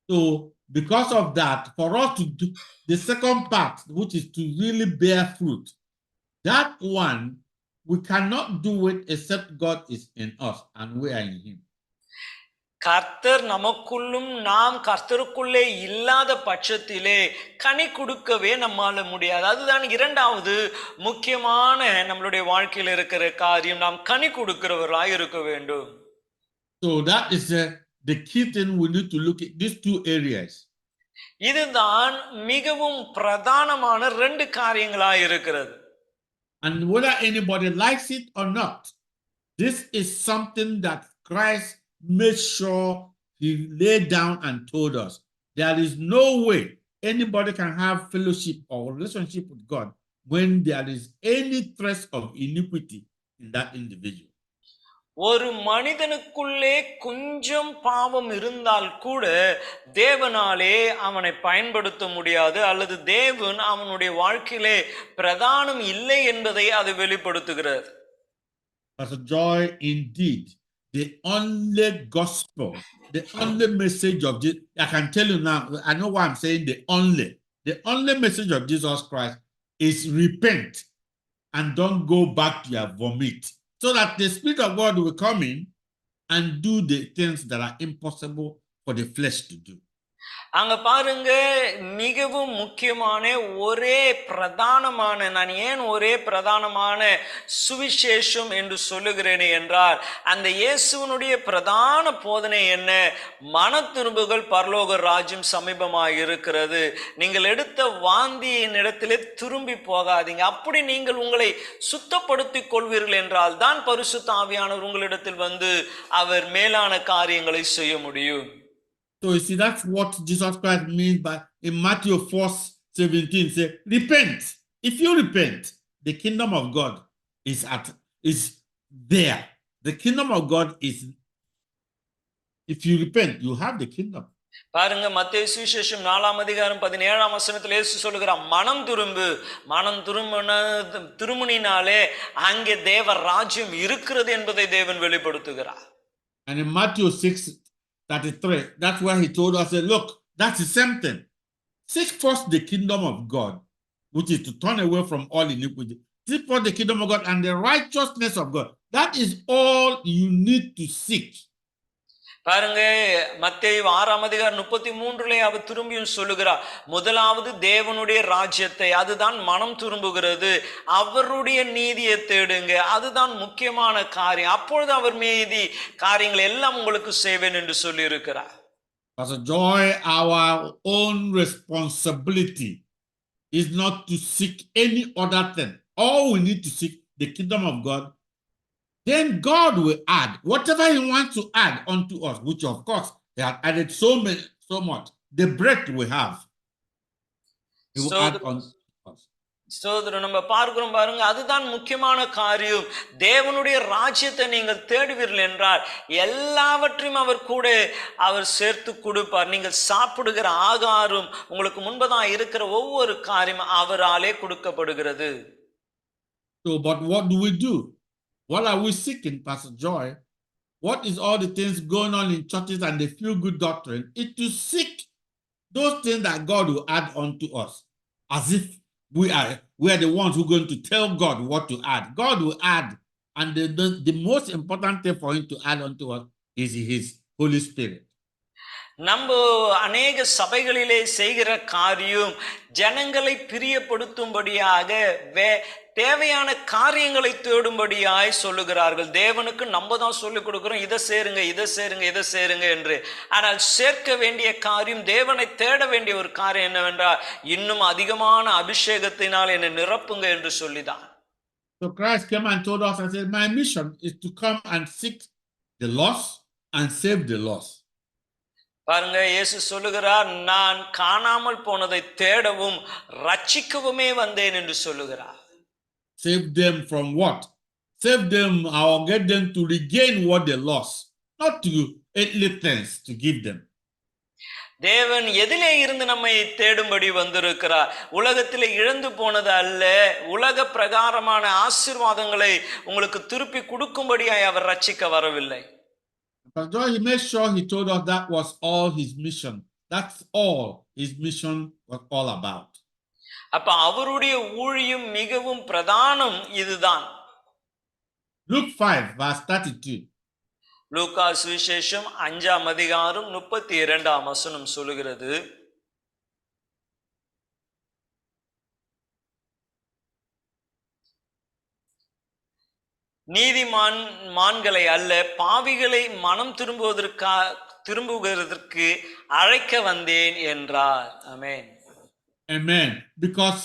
So because of that, for us to do the second part, which is to really bear fruit, that one we cannot do it except God is in us and we are in him. கர்த்தர் நமக்குள்ளும் நாம் கர்த்தருக்குள்ளே இல்லாத பட்சத்திலே கனி கொடுக்கவே நம்மால முடியாது. அதுதான் இரண்டாவது முக்கியமான நம்மளுடைய வாழ்க்கையில் இருக்கிற காரியம். நாம் கனி கொடுக்கிறவர்களாய் இருக்க வேண்டும். So that is the key thing we need to look at these two areas. இதுதான் மிகவும் பிரதானமான ரெண்டு காரியங்களாய் இருக்கிறது. And whether anybody likes it or not, this is something that Christ made sure he laid down and told us. There is no way anybody can have fellowship or relationship with God when there is any trace of iniquity in that individual. ஒரு மனிதனுக்குள்ளே கொஞ்சம் பாவம் இருந்தால் கூட தேவனாலே அவனை பயன்படுத்த முடியாது, அல்லது தேவன் அவனுடைய வாழ்க்கையிலே பிரதானம் இல்லை என்பதை அது வெளிப்படுத்துகிறது. Pastor Joy, indeed, the only gospel, the only message of Jesus, I can tell you now, I know why I'm saying the only message of Jesus Christ is repent and don't go back to your vomit, so that the Spirit of God will come in and do the things that are impossible for the flesh to do. அங்க பாருங்க, மிகவும் முக்கியமான ஒரே பிரதானமான, நான் ஏன் ஒரே பிரதானமான சுவிசேஷம் என்று சொல்லுகிறேன் என்றால், அந்த இயேசுவனுடைய பிரதான போதனை என்ன? மன திரும்புகள், பரலோக ராஜ்யம் சமீபமாக இருக்கிறது. நீங்கள் எடுத்த வாந்தியின் இடத்திலே திரும்பி போகாதீங்க. அப்படி நீங்கள் உங்களை சுத்தப்படுத்திக் கொள்வீர்கள் என்றால் தான் பரிசுத்த ஆவியானவர் உங்களிடத்தில் வந்து அவர் மேலான காரியங்களை செய்ய முடியும். So you see, that's what Jesus Christ means by in Matthew 4:17 say, repent. If you repent, the kingdom of God is there. The kingdom of God is, if you repent, you have the kingdom. பாருங்க, மத்தேயு சுவிசேஷம் 4:17 இயேசு சொல்லுகிறார், மனம் திரும்பினாலே அங்கே தேவ ராஜ்யம் இருக்கிறது என்பதை தேவன் வெளிப்படுத்துகிறார். And in Matthew 6:33, that's where he told us, look, that's the same thing. Seek first the kingdom of God, which is to turn away from all iniquity. Seek first the kingdom of God and the righteousness of God. That is all you need to seek. பாருங்க, மத்தேயு 6:33 அவர் திரும்பியும் சொல்லுகிறார், முதலாவது தேவனுடைய ராஜ்யத்தை, அதுதான் மனம் திரும்புகிறது, அவருடைய நீதியை தேடுங்க, அதுதான் முக்கியமான காரியம், அப்பொழுது அவர் மீதி காரியங்கள் எல்லாம் உங்களுக்கு செய்வேன் என்று சொல்லி இருக்கிறார். Pastor Joy, our own responsibility is not to seek any other thing. All we need to seek the kingdom of God. Then God will add whatever he wants to add unto us, which of course he has added so much. The breath we have, he will add on us. சோதரர், நம்ம பார்க்கிறோம் பாருங்க, அதுதான் முக்கியமான காரியம். தேவனுடைய ராஜ்யத்தை நீங்கள் தேடுவீர்கள் என்றால் எல்லாவற்றையும் அவர் கூட அவர் சேர்த்து கொடுப்பார். நீங்கள் சாப்பிடுகிற ஆகாரம், உங்களுக்கு முன்பதான் இருக்கிற ஒவ்வொரு காரியம் அவராலே கொடுக்கப்படுகிறது. So, but what do we do? What are we seeking, Pastor Joy? What is all the things going on in churches and the feel-good doctrine? It's to seek those things that God will add unto us, as if we are the ones who are going to tell God what to add. God will add, and the most important thing for him to add unto us is his Holy Spirit. நம்ம அநேக சபைகளிலே செய்கிற காரியம் ஜனங்களை பிரியப்படுத்தும்படியாக தேவையான காரியங்களை தேடும்படியாய் சொல்லுகிறார்கள். தேவனுக்கு நம்ம தான் சொல்லிக் கொடுக்கிறோம், இதை சேருங்க, இதை சேருங்க, இதை சேருங்க என்று. ஆனால் சேர்க்க வேண்டிய காரியம், தேவனை தேட வேண்டிய ஒரு காரியம் என்னவென்றால், இன்னும் அதிகமான அபிஷேகத்தினால் என்னை நிரப்புங்க என்று சொல்லிதான். So Christ came and told us and said, my mission is to come and seek the lost and save the lost. பாருங்க, இயேசு சொல்லுகிறார், நான் காணாமல் போனதை தேடவும் ரட்சிக்கவுமே வந்தேன் என்று சொல்லுகிறார். Save them from what? Save them or get them to regain what they lost, not to earthly things to give them. தேவன் எதிலே இருந்து நம்மை தேடும்படி வந்திருக்கிறார்? உலகத்திலே இழந்து போனது அல்ல, உலக பிரகாரமான ஆசீர்வாதங்களை உங்களுக்கு திருப்பி கொடுக்கும்படியாய் அவர் ரட்சிக்க வரவில்லை. Pastor, he made sure he told us that was all his mission. That's all his mission was all about. அப்ப அவருடைய ஊழியம் மிகவும் பிரதானம் இதுதான். Luke 5:32. லூக்கா சுவிசேஷம் 5ஆம் அதிகாரம் 32ஆம் வசனம் சொல்லுகிறது, நீதிமான்களை அல்ல பாவிகளை மனம் திரும்புவதற்கு அழைக்க வந்தேன் என்றார். ஆமென். Amen. Because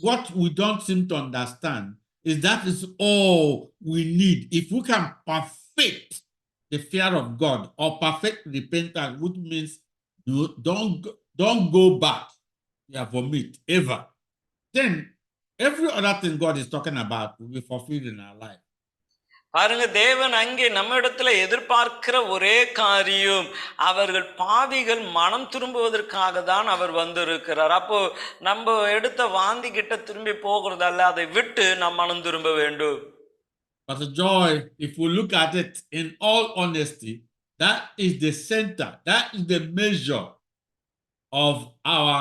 what we don't seem to understand is that is all we need. If we can perfect the fear of God or perfect repentance, which means don't go back, vomit ever, then every other thing God is talking about will be fulfilled in our life. பாருங்க, தேவன் அங்கே நம்ம இடத்துல எதிர்பார்க்கிற ஒரே காரியம், அவர்கள் பாவிகள் மனம் திரும்புவதற்காக தான் அவர் வந்திருக்கிறார். அப்போ நம்ம எடுத்த வாந்தி கிட்ட திரும்பி போகிறதல்ல, அதை விட்டு நம் மனம் திரும்ப வேண்டும். Pastor Joy, if we look at it in all honesty, that is the center, that is the measure of our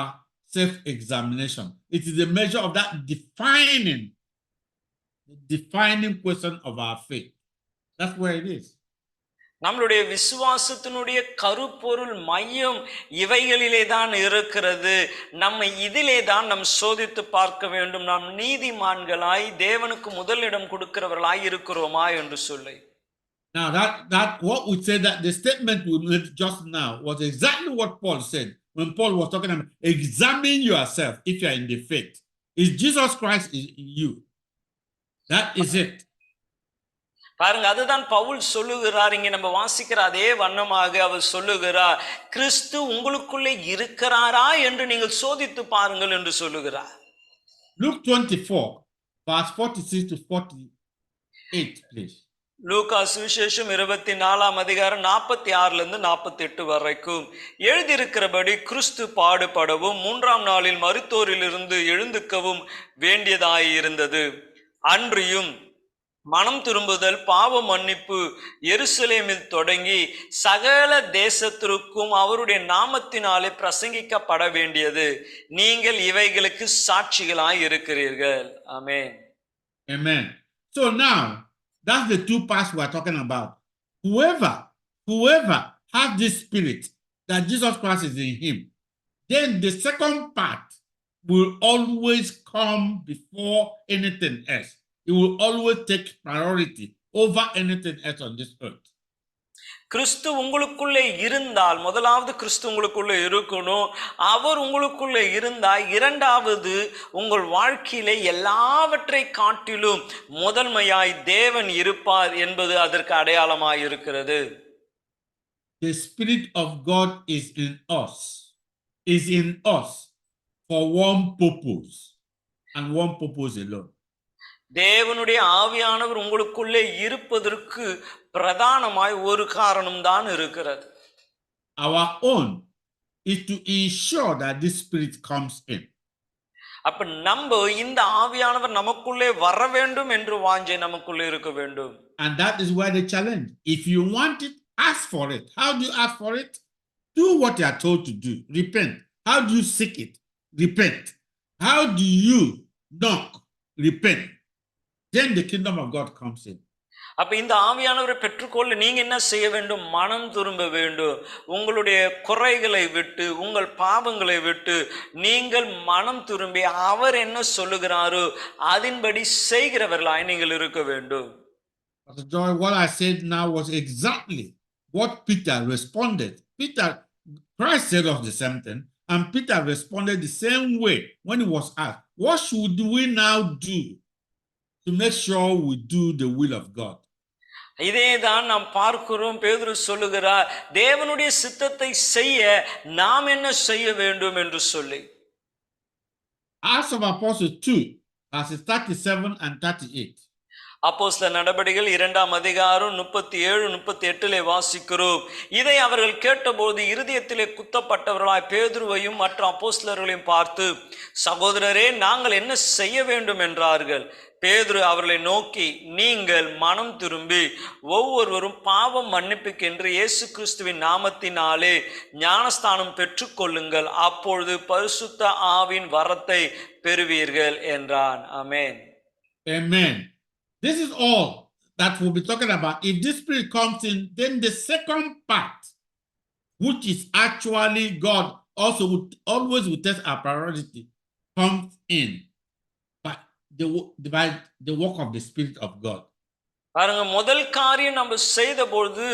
self-examination. It is the measure of that defining question of our faith. That's where it is. நம்மளுடைய விசுவாசத்தினுடைய கருப்பொருள் மையம் இவைகளிலே தான் இருக்கிறது. நம்ம இதிலே தான் நாம் சோதித்து பார்க்க வேண்டும், நாம் நீதிமான்களாய் தேவனுக்கு முதலிடம் கொடுக்கிறவர்களாய் இருக்கிறோமா என்று சொல்லி. Now that what we said, that the statement we made just now was exactly what Paul said when Paul was talking about examine yourself if you are in the faith. Is Jesus Christ in you? That is it. பாருங்க, அதுதான் பவுல் சொல்லுகிறார். இங்க நம்ம வாசிக்கிற அதே வண்ணமாக அவர் சொல்லுகிறார், கிறிஸ்து உங்களுக்குள்ளே இருக்கிறாரா என்று நீங்கள் சோதித்து பாருங்கள் என்று சொல்லுகிறார். Luke 24 verse 46 to 48, please. லூக்கா சுவிசேஷம் 24ஆம் அதிகாரம் 46லிருந்து 48 வரைக்கும். எழுதியிருக்கிறபடி கிறிஸ்து பாடுபடவும் 3ஆம் நாளில் மரித்தோரிலிருந்து எழுந்துக்கவும் வேண்டியதாயிருந்தது. அன்றியும் மனம் திரும்புதல் பாவ மன்னிப்பு எருசலேமில் தொடங்கி சகல தேசத்திற்கும் அவருடைய நாமத்தினாலே பிரசங்கிக்கப்பட வேண்டியது. நீங்கள் இவைகளுக்கு சாட்சிகளாய் இருக்கிறீர்கள். ஆமென். Amen. So now that's the two parts we are talking about. Whoever has this spirit that Jesus Christ is in him, then the second part will always come before anything else. It will always take priority over anything else on this earth. கிறிஸ்து உங்களுக்குள்ளே இருந்தால், முதலாவது கிறிஸ்து உங்களுக்குள்ளே இருக்கணும். அவர் உங்களுக்குள்ளே இருந்தால் இரண்டாவது உங்கள் வாழ்க்கையிலே எல்லாவற்றை காட்டிலும் முதன்மையாய் தேவன் இருப்பார் என்பது அதற்கு அடையாளமாய் இருக்கிறது. The Spirit of God is in us for one purpose and one purpose alone. தேவனுடைய ஆவியானவர் உங்களுக்குள்ளே இருப்பதற்கு பிரதானமாய் ஒரு காரணம் தான் இருக்கிறது. Our own is to ensure that this spirit comes in. அப்ப நம்ம இந்த ஆவியானவர் நமக்குள்ளே வர வேண்டும் என்று வாஞ்சை நமக்குள்ளே இருக்க வேண்டும். And that is where the challenge. If you want it, ask for it. How do you ask for it? Do what you are told to do. Repent. How do you seek it? Repent. How do you knock? Repent. Then the kingdom of God comes in. அப்ப இந்த ஆவியானவரை பெற்றுக்கொள்ள நீங்க என்ன செய்ய வேண்டும்? மனம் திரும்ப வேண்டும். உங்களுடைய குறைகளை விட்டு, உங்கள் பாவங்களை விட்டு நீங்கள் மனம் திரும்பி அவர் என்ன சொல்லுகிறாரோ அதன்படி செய்கிறவர்களாய் நீங்கள் இருக்க வேண்டும். Pastor Joy, what I said now was exactly what Peter responded. Christ said of the same thing, and Peter responded the same way when he was asked, what should we now do to make sure we do the will of God? இதேதான் நாம் பார்க்கிறோம். பேதுரு சொல்லுகிறார், தேவனுடைய சித்தத்தை செய்ய நாம் என்ன செய்ய வேண்டும் என்று சொல்லி. Acts of Apostles 2 verses 37 and 38. அப்போஸ்தலர் நடபடிகள் 2ஆம் அதிகாரம் 37 38 வாசிக்கிறோம். இதை அவர்கள் கேட்டபோது இருதயத்திலே குத்தப்பட்டவர்களாய் பேதுருவையும் மற்ற அப்போஸ்தலர்களையும் பார்த்து, சகோதரரே, நாங்கள் என்ன செய்ய வேண்டும் என்றார்கள். பேதுரு அவர்களை நோக்கி, நீங்கள் மனம் திரும்பி ஒவ்வொருவரும் பாவம் மன்னிப்புக்கென்று இயேசு கிறிஸ்துவின் நாமத்தினாலே ஞானஸ்தானம் பெற்றுக்கொள்ளுங்கள், அப்பொழுது பரிசுத்த ஆவியின் வரத்தை பெறுவீர்கள் என்றான். ஆமென். Amen. This is all that we'll be talking about, if this spirit comes in, then the second part, which is actually God also would always will test our priority, comes in by the work of the Spirit of God. பாருங்க, முதல் காரியம் நம்ம செய்த பொழுது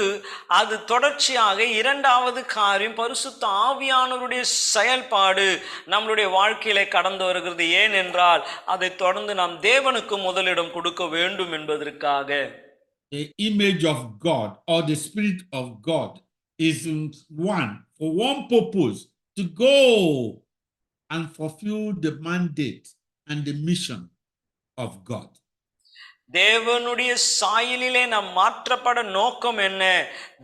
அது தொடர்ச்சியாக இரண்டாவது காரியம் பரிசுத்த ஆவியானவருடைய செயல்பாடு நம்மளுடைய வாழ்க்கையில கடந்து வருகிறது. ஏனென்றால் அதை தொடர்ந்து நாம் தேவனுக்கு முதலிடம் கொடுக்க வேண்டும் என்பதற்காக. The image of God or the Spirit of God is one for one purpose, to go and fulfill the mandate and the mission of God. தேவனுடைய சாயலிலே நாம் மாற்றப்பட நோக்கம் என்ன?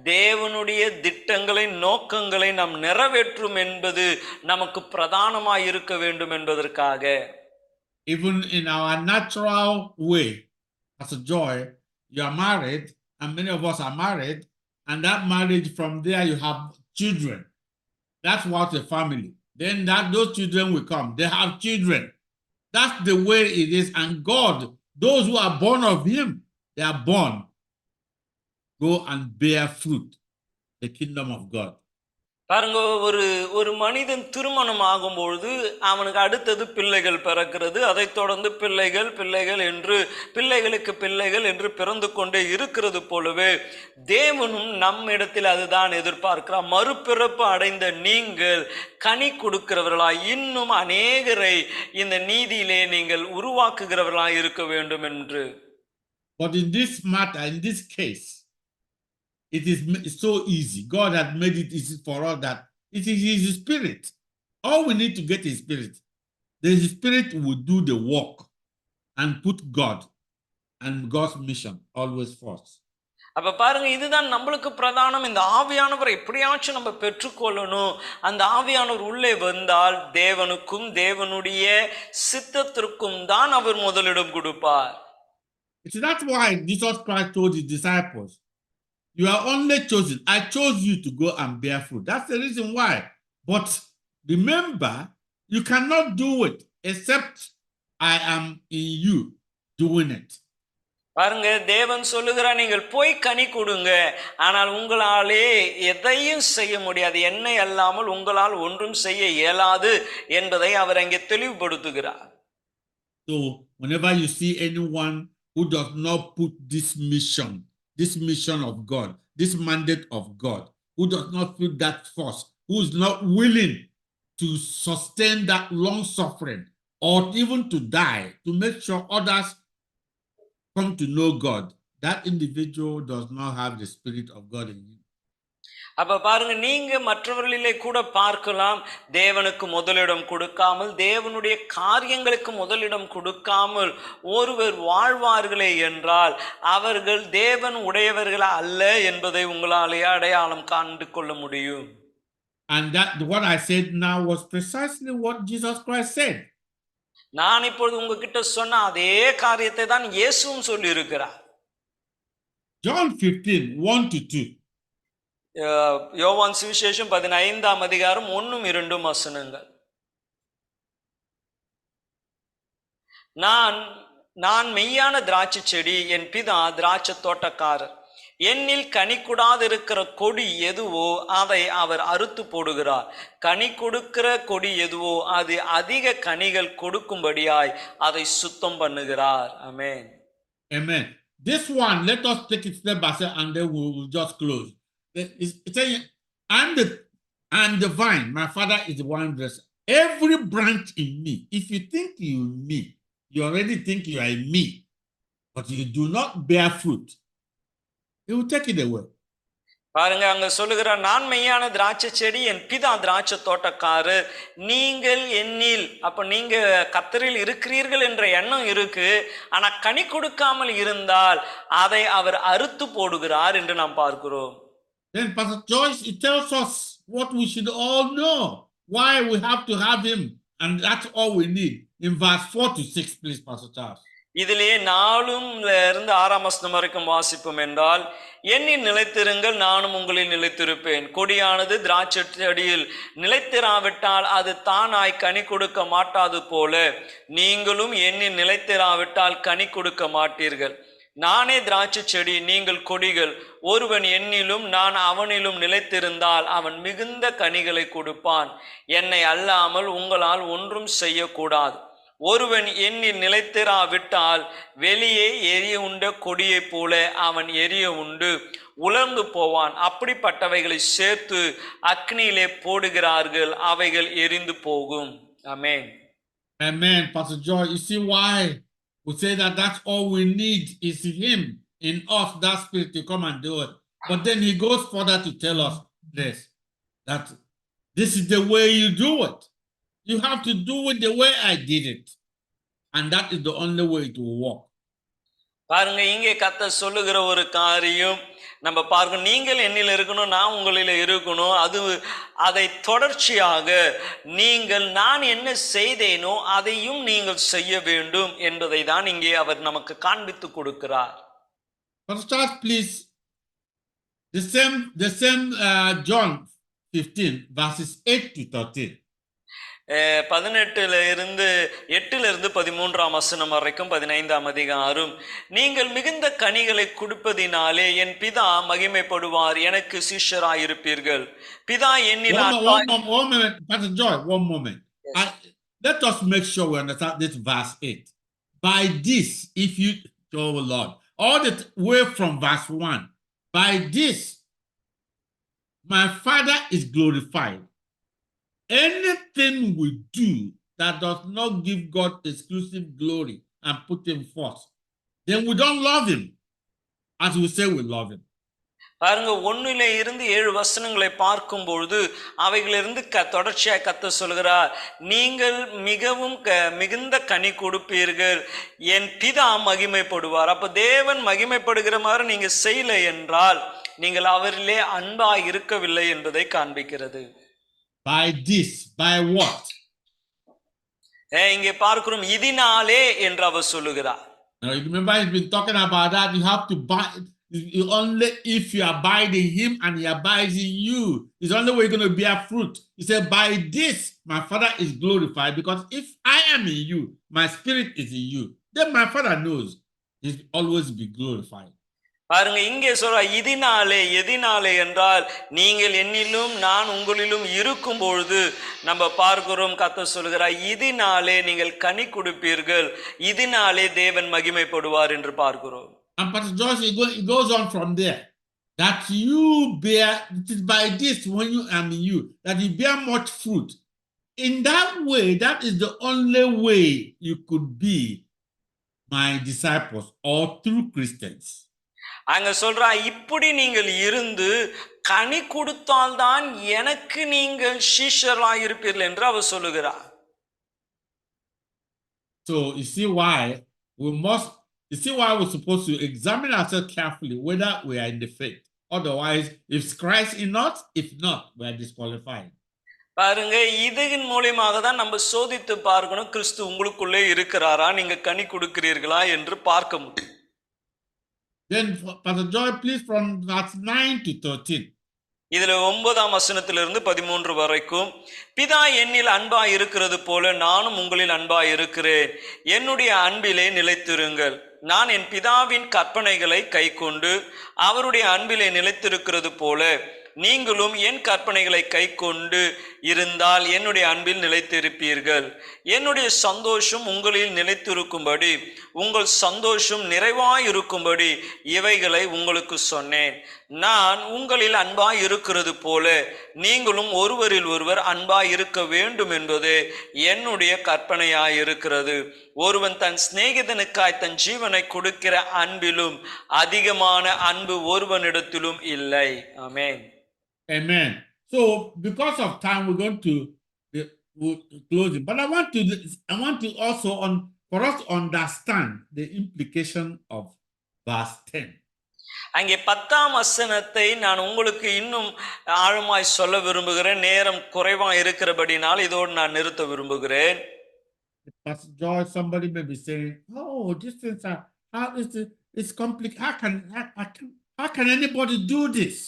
தேவனுடைய திட்டங்களை நோக்கங்களை நாம் நிறைவேற்றும் என்பது நமக்கு பிரதானமாய் இருக்க வேண்டும் என்பதற்காக. Even in our natural way, as a joy, you are married, and many of us are married, and that marriage, from there you have children. That's what a family. Then those children will come. They have children. That's the way it is. And God, those who are born of Him, they are born, go and bear fruit, the kingdom of God. பாருங்க, ஒரு மனிதன் திருமணம் ஆகும்பொழுது அவனுக்கு அடுத்தது பிள்ளைகள் பிறக்கிறது. அதை தொடர்ந்து பிள்ளைகள் பிள்ளைகள் என்று பிள்ளைகளுக்கு பிள்ளைகள் என்று பிறந்து கொண்டே இருக்கிறது போலவே தேவனும் நம்மிடத்தில் அதுதான் எதிர்பார்க்கிறார். மறுபிறப்பு அடைந்த நீங்கள் கனி கொடுக்கிறவர்களாய் இன்னும் அநேகரை இந்த நீதியிலே நீங்கள் உருவாக்குகிறவர்களாய் இருக்க வேண்டும் என்று. But in this matter, in this case, it's so easy. God has made it easy for us that it is His Spirit. All we need to get is Spirit. The Spirit will do the work and put God and God's mission always first. அப்ப பாருங்க, இதுதான் நம்மளுக்கு பிரதானம். இந்த ஆவியானவரை எப்படியாச்சும் நம்ம பெற்றுக்கொள்ளணும். அந்த ஆவியானவர் உள்ளே வந்தால் தேவனுக்கும் தேவனுடைய சித்தத்திற்கும் தான் அவர் முதலிடம் கொடுப்பார். That's why Jesus Christ told His disciples, you are only chosen. I chose you to go and bear fruit. That's the reason why. But remember, you cannot do it except I am in you doing it. பாருங்க, தேவன் சொல்லுகிறார், நீங்கள் போய் கனி கொடுங்க, ஆனால் உங்களாலே எதையும் செய்ய முடியாது, என்னை அல்லாமல் உங்களால் ஒன்றும் செய்ய இயலாது என்பதை அவர் அங்கே தெளிவுபடுத்துகிறார். So whenever you see anyone who does not put this mission of God, this mandate of God, who does not feel that force, who is not willing to sustain that long suffering or even to die to make sure others come to know God, that individual does not have the Spirit of God in him. அப்ப பாருங்க, நீங்க மற்றவர்களிலே கூட பார்க்கலாம், தேவனுக்கு முதலிடம் கொடுக்காமல் தேவனுடைய காரியங்களுக்கு முதலிடம் கொடுக்காமல் ஒருவர் வாழ்வார்களே என்றால் அவர்கள் தேவன் உடையவர்களா அல்ல என்பதை உங்களாலே அடையாளம் கண்டு கொள்ள முடியும். And that what I said now was precisely what Jesus Christ said. நான் இப்பொழுது உங்ககிட்ட சொன்ன அதே காரியத்தை தான் இயேசுவும் சொல்லி இருக்கிறார். John 15:1-2. யோவான் சுவிசேஷம் 15ஆம் அதிகாரம் 1-2 வசனங்கள். நான் மெய்யான திராட்சை செடி, என் பிதா திராட்சை தோட்டக்காரர். என்னில் கனி கூடாதிருக்கிற கொடி எதுவோ அதை அவர் அறுத்து போடுகிறார். கனி கொடுக்கிற கொடி எதுவோ அது அதிக கனிகள் கொடுக்கும்படியாய் அதை சுத்தம் பண்ணுகிறார். ஆமென். Amen. This one, let us take it step by step and then we will just close. It's saying, and the vine, my Father is the wine dresser. Every branch in me, if you think you are me, you already think you are in me, but you do not bear fruit, He will take it away. பாருங்க, அங்க சொல்லுகிறார், நான் மெய்யான திராட்சை செடி, என் பிதா திராட்சை தோட்டக்காரர். நீங்கள் என்னில், அப்ப நீங்க கர்த்தரில் இருக்கிறீர்கள் என்ற எண்ணம் இருக்கு, ஆனா கனி கொடுக்காமல் இருந்தால் அதை அவர் அறுத்து போடுகிறார் என்று நாம் பார்க்கிறோம். Then Pastor Joyce, it tells us what we should all know, why we have to have him, and that's all we need. In verse 4-6, please, Pastor Charles. இதிலே 4-6 வசனம் வரைக்கும் வாசிப்போம் என்றால், என்னில் நிலைத்திருங்கள், நானும் உங்களில் நிலைத்திருப்பேன். கொடியானது திராட்சை செடியில் நிலைத்திராவிட்டால் அது தானாய் கனி கொடுக்க மாட்டாது போல நீங்களும் என்னில் நிலைத்திராவிட்டால் கனி கொடுக்க மாட்டீர்கள். நானே திராட்சை செடி, நீங்கள் கொடிகள். ஒருவன் என்னிலும் நான் அவனிலும் நிலைத்திருந்தால் அவன் மிகுந்த கனிகளை கொடுப்பான். என்னை அல்லாமல் உங்களால் ஒன்றும் செய்யக்கூடாது. ஒருவன் என்னில் நிலைத்திராவிட்டால் வெளியே எரிய உண்ட கொடியைப் போல அவன் எரிய உண்டு உலர்ந்து போவான். அப்படிப்பட்டவைகளை சேர்த்து அக்னியிலே போடுகிறார்கள், அவைகள் எரிந்து போகும். ஆமென். Amen. Pastor Joy, you see why we say that that's all we need is Him in us, that Spirit to come and do it. But then He goes further to tell us this, that this is the way you do it. You have to do it the way I did it. And that is the only way it will work. பாருங்க, இங்கே கர்த்தர் சொல்லுகிற ஒரு காரியம் நம்ம பார்க்கணும். நீங்கள் என்னில் இருக்கணும், நான் உங்களில் இருக்கணும். அதை தொடர்ச்சியாக நீங்கள் நான் என்ன செய்தேனோ அதையும் நீங்கள் செய்ய வேண்டும் என்பதை தான் இங்கே அவர் நமக்கு காண்பித்து கொடுக்கிறார். Pastor, please, the same John 15 verses 8 to 13. 18 இருந்து 13 வரைக்கும் 15ஆம் அதிகாரம். நீங்கள் மிகுந்த கனிகளை கொடுப்பதினாலே என் பிதா மகிமைப்படுவார், எனக்கு சிஷ்யராயிருப்பீர்கள். பிதா என்னில் one moment, Pastor Joy, one moment. Yes. Let us make sure we understand this verse 8. By this, if you, oh Lord, all the way from verse 1, by this, my Father is glorified. Anything we do that does not give God exclusive glory and put Him first, then we don't love Him as we say we love Him. பாருங்க, 1 இருந்து 7 வசனங்களை பார்க்கும் பொழுது அவைகளிலிருந்து தொடர்ச்சியாக கர்த்தர் சொல்கிறார், நீங்கள் மிகுந்த கனி கொடுப்பீர்கள், என் பிதா மகிமைப்படுவார். அப்ப தேவன் மகிமைப்படுகிற மாதிரி நீங்க செய்யல என்றால் நீங்கள் அவரிலே அன்பா இருக்கவில்லை என்பதை காண்பிக்கிறது. By this, by what? இங்கே பார்க்கிறோம், இதனாலே என்று அவர் சொல்லுகிறார். Now you remember he's been talking about that. You have to buy only if you abide in Him and He abides in you. It's the only way you're going to bear fruit. He said, by this my Father is glorified, because if I am in you, my spirit is in you, then my Father knows He'll always be glorified. பாருங்க, இங்கே சொல்ற எதினாலே என்றால் நீங்கள் என்னிலும் நான் உங்களிலும் இருக்கும் பொழுது நம்ம பார்க்கிறோம் கர்த்தர் சொல்கிறார், இதனாலே நீங்கள் கனி கொடுப்பீர்கள், இதனாலே தேவன் மகிமைப்படுவார் என்று பார்க்கிறோம். And Pastor Josh, it goes on from there, that you bear, it is by this when you am in you, that you bear much fruit. In that way, that is the only way you could be my disciples or true Christians. அங்க சொல்றா, இப்படி நீங்கள் இருந்து கனி கொடுத்தால்தான் எனக்கு நீங்கள் சீஷர்களாய் இருப்பீர்கள் என்று அவர் சொல்லுகிறார். So you see why we're supposed to examine ourselves carefully whether we are in the faith. Otherwise, if Christ is not, if not, we are disqualified. பாருங்க, இதன் மூலமாக தான் நம்ம சோதித்து பார்க்கணும், கிறிஸ்து உங்களுக்குள்ளே இருக்கிறாரா, நீங்க கனி கொடுக்கிறீர்களா என்று பார்க்க முடியும். Then Pastor Joy, please, from verse 9 to 13. இதுல 9ஆம் வசனத்திலிருந்து 13 வரைக்கும், பிதா என்னில் அன்பா இருக்கிறது போல நானும் உங்களில் அன்பா இருக்கிறேன், என்னுடைய அன்பிலே நிலைத்திருங்கள். நான் என் பிதாவின் கற்பனைகளை கைக்கொண்டு அவருடைய அன்பிலே நிலைத்திருக்கிறது போல நீங்களும் என் கற்பனைகளை கைக்கொண்டு இருந்தால் என்னுடைய அன்பில் நிலைத்திருப்பீர்கள். என்னுடைய சந்தோஷம் உங்களில் நிலைத்திருக்கும்படி, உங்கள் சந்தோஷம் நிறைவாயிருக்கும்படி இவைகளை உங்களுக்கு சொன்னேன். நான் உங்களில் அன்பாய் இருக்கிறது போல நீங்களும் ஒருவரில் ஒருவர் அன்பாய் இருக்க வேண்டும் என்பது என்னுடைய கற்பனையாயிருக்கிறது. ஒருவன் தன் சிநேகிதனுக்காய் தன் ஜீவனை கொடுக்கிற அன்பிலும் அதிகமான அன்பு ஒருவனிடத்திலும் இல்லை. ஆமென். Amen. So because of time, we're going to close it. But I want to also for us to understand the implication of verse 10. அங்கே 10ஆம் வசனத்தை நான் உங்களுக்கு இன்னும் ஆழமாய் சொல்ல விரும்புகிறேன். நேரம் குறைவா இருக்கிறபடினால் இதோடு நான் நிறுத்த விரும்புகிறேன். Pastor George, somebody may be saying, "Oh, this things are it's complicated. How can anybody do this?"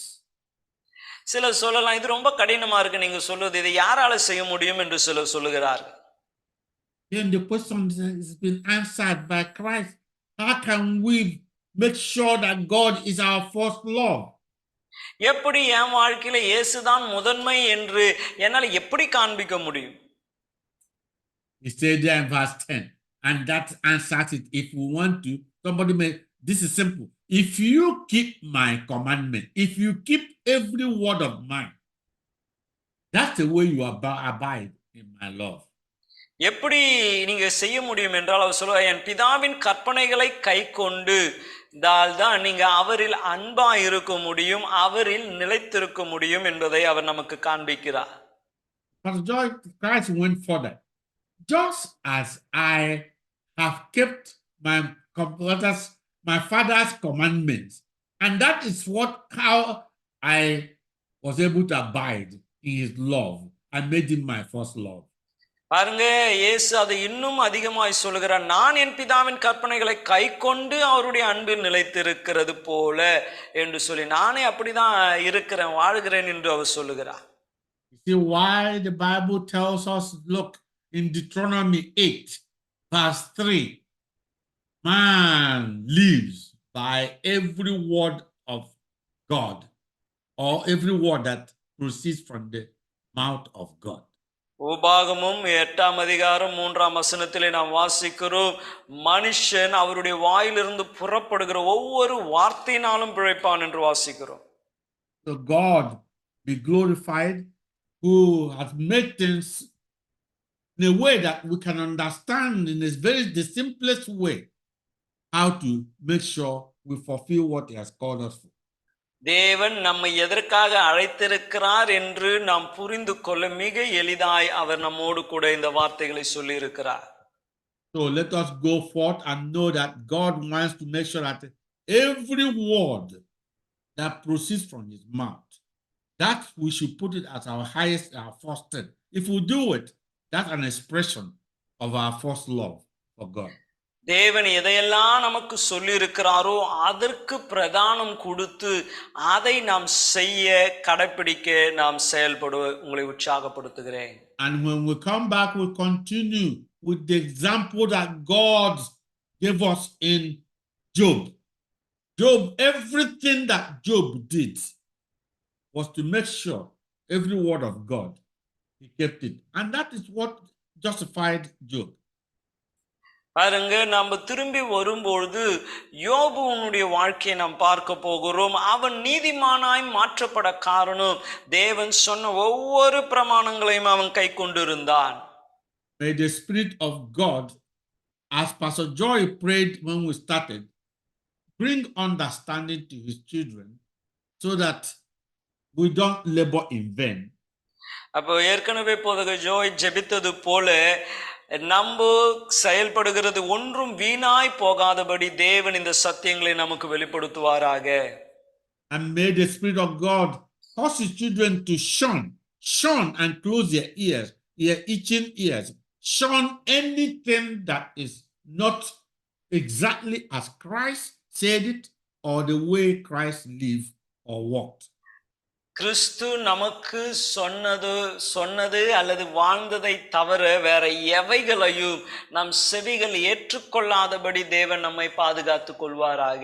சிலர் சொல்லலாம், இது ரொம்ப கடினமா இருக்கு நீங்க சொல்லுது, இதை யாரால செய்ய முடியும் என்று சிலர் சொல்லுகிறார்கள். Then the question has been answered by Christ. How can we make sure that God is our first love? எப்படி என் வாழ்க்கையில இயேசுதான் முதன்மை என்று என்னால எப்படி காண்பிக்க முடியும்? He said there in verse 10, and that answers it. If we want to, somebody may, this is simple. If you keep my commandment, if you keep every word of mine, that's the way you abide in my love. எப்படி நீங்க செய்ய முடியும் என்றால் அவர் சொல்லுவார், என் பிதாவின் கற்பனைகளை கை கொண்டு தான் நீங்க அவரில் அன்பா இருக்க முடியும், அவரில் நிலைத்திருக்க முடியும் என்பதை அவர் நமக்கு காண்பிக்கிறார். Pastor Christ went further. Just as I have kept my father's commandments, and that is how I was able to abide in his love. I made him my first love. பாருங்க, இயேசு அதை இன்னும் அதிகமாய் சொல்லுகிறார். நான் என் பிதாவின் கற்பனைகளை கை கொண்டு அவருடைய அன்பில் நிலைத்திருக்கிறது போல என்று சொல்லி, நானே அப்படிதான் இருக்கிறேன், வாழ்கிறேன் என்று அவர் சொல்லுகிறார். You see why the Bible tells us, look, in Deuteronomy 8, verse 3, man lives by every word of God, or every word that proceeds from the mouth of God. உபாகமும் 8ஆம் அதிகாரம் 3ஆம் வசனத்திலே நாம் வாசிக்கிறோம், மனுஷன் அவருடைய வாயிலிருந்து புறப்படுகிற ஒவ்வொரு வார்த்தையினாலும் பிழைப்பான் என்று வாசிக்கிறோம். So God be glorified, who has made things in a way that we can understand in the simplest way, how to make sure we fulfill what he has called us for. தேவன் நம்மை எதற்காக அழைத்திருக்கிறார் என்று நாம் புரிந்து கொள்ள மிக எளிதாய் அவர் நம்மோடு கூட இந்த வார்த்தைகளை சொல்லி இருக்கிறார். So let us go forth and know that God wants to make sure that every word that proceeds from his mouth, that we should put it as our highest, our first thing. If we do it, that's an expression of our first love for God. தேவன் எதையெல்லாம் நமக்கு சொல்லி இருக்கிறாரோ அதற்கு பிரதானம் கொடுத்து அதை நாம் செய்ய, கடைபிடிக்க நாம் செயல்பட உங்களை உற்சாகப்படுத்துகிறேன். And when we come back, we'll continue with the example that God gave us in Job. Job, everything that Job did was to make sure every word of God, he kept it. And that is what justified Job. பாருங்க, நம்ம திரும்பி வரும்பொழுது யோபுனுடைய வாழ்க்கையை நாம் பார்க்க போகிறோம். அவன் நீதிமானாய் மாற்றப்பட காரணம் தேவன் சொன்ன ஒவ்வொரு பிரமாணங்களையும் அவன் கை கொண்டிருந்தான். May the Spirit of God, as Pastor Joy prayed when we started, bring understanding to his children so that we don't labor in vain. அப்போ ஏற்கனவே போதக ஜோய் ஜெபித்தது போல நம்ம செயல்படுகிறது ஒன்றும் வீணாய் போகாதபடி தேவன் இந்த சத்தியங்களை நமக்கு வெளிப்படுத்துவாராக. And may the Spirit of God cause his children to shun and close their ears, their itching ears, shun anything that is not exactly as Christ said it or the way Christ lived or walked. கிறிஸ்து நமக்கு சொன்னது அல்லது வாழ்ந்ததை தவிர வேற எவைகளையும் நம் செவிகள் ஏற்றுக்கொள்ளாதபடி தேவன் நம்மை பாதுகாத்துக் கொள்வாராக.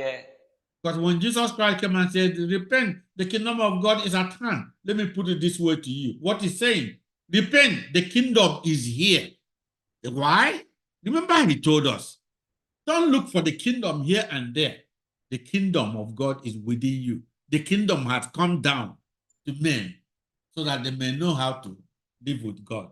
Because when Jesus Christ came and said, repent, the kingdom of God is at hand. Let me put it this way to you. What he's saying, repent, the kingdom is here. Why? Remember he told us, don't look for the kingdom here and there. The kingdom of God is within you. The kingdom has come down to men so that they may know how to live with God.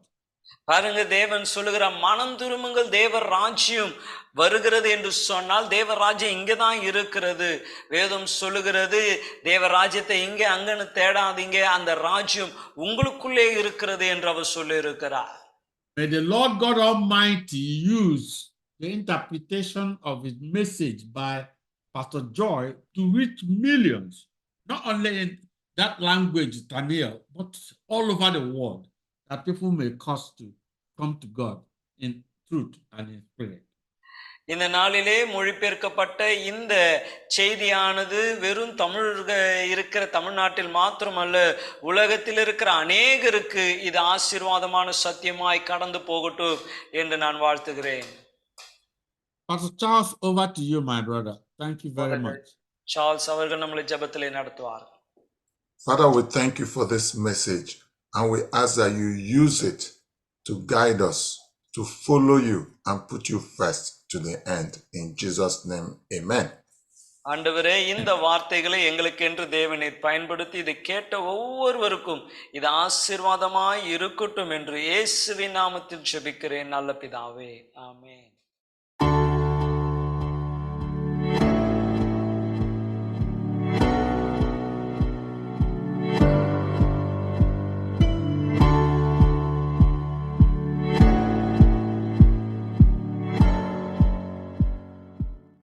பாருங்க, தேவன் சொல்லுகிற மனம் திரும்புங்கள், தேவ ராஜ்யம் வருகிறது என்று சொன்னால் தேவ ராஜ்யம் இங்கதான் இருக்கிறது. வேதம் சொல்லுகிறது, தேவ ராஜ்யத்தை இங்க அங்கன்னு தேடாதீங்க, அந்த ராஜ்யம் உங்களுக்குள்ளே இருக்கிறது என்று அவர் சொல்லி இருக்கிறார். May the Lord God Almighty use the interpretation of his message by Pastor Joy to reach millions, not only in that language, Tamil, but all over the world, that people may cause to come to God in truth and in spirit. இந்த நாளிலே மொழிபெயர்க்கப்பட்ட இந்த செய்தியானது வெறும் இருக்கிற தமிழ்நாட்டில் மாத்திரமல்ல, உலகத்தில் இருக்கிற அநேகருக்கு இது ஆசீர்வாதமான சத்தியமாய் கடந்து போகட்டும் என்று நான் வாழ்த்துகிறேன். Pastor Charles, over to you, my brother. Thank you very Brother much. Charles அவர்கள் நம்மளை ஜெபத்திலே நடத்துவார். Father, we thank you for this message, and we ask that you use it to guide us, to follow you, and put you first to the end. In Jesus' name, amen. ஆண்டவரே, இந்த வார்த்தைகளை எங்களுக்கென்று தேவனீர் பயன்படுத்தி இதை கேட்ட ஒவ்வொருவருக்கும் இது ஆசீர்வாதமாய் இருக்கட்டும் என்று இயேசுவின் நாமத்தில் ஜெபிக்கிறேன் நல்ல பிதாவே, ஆமென்.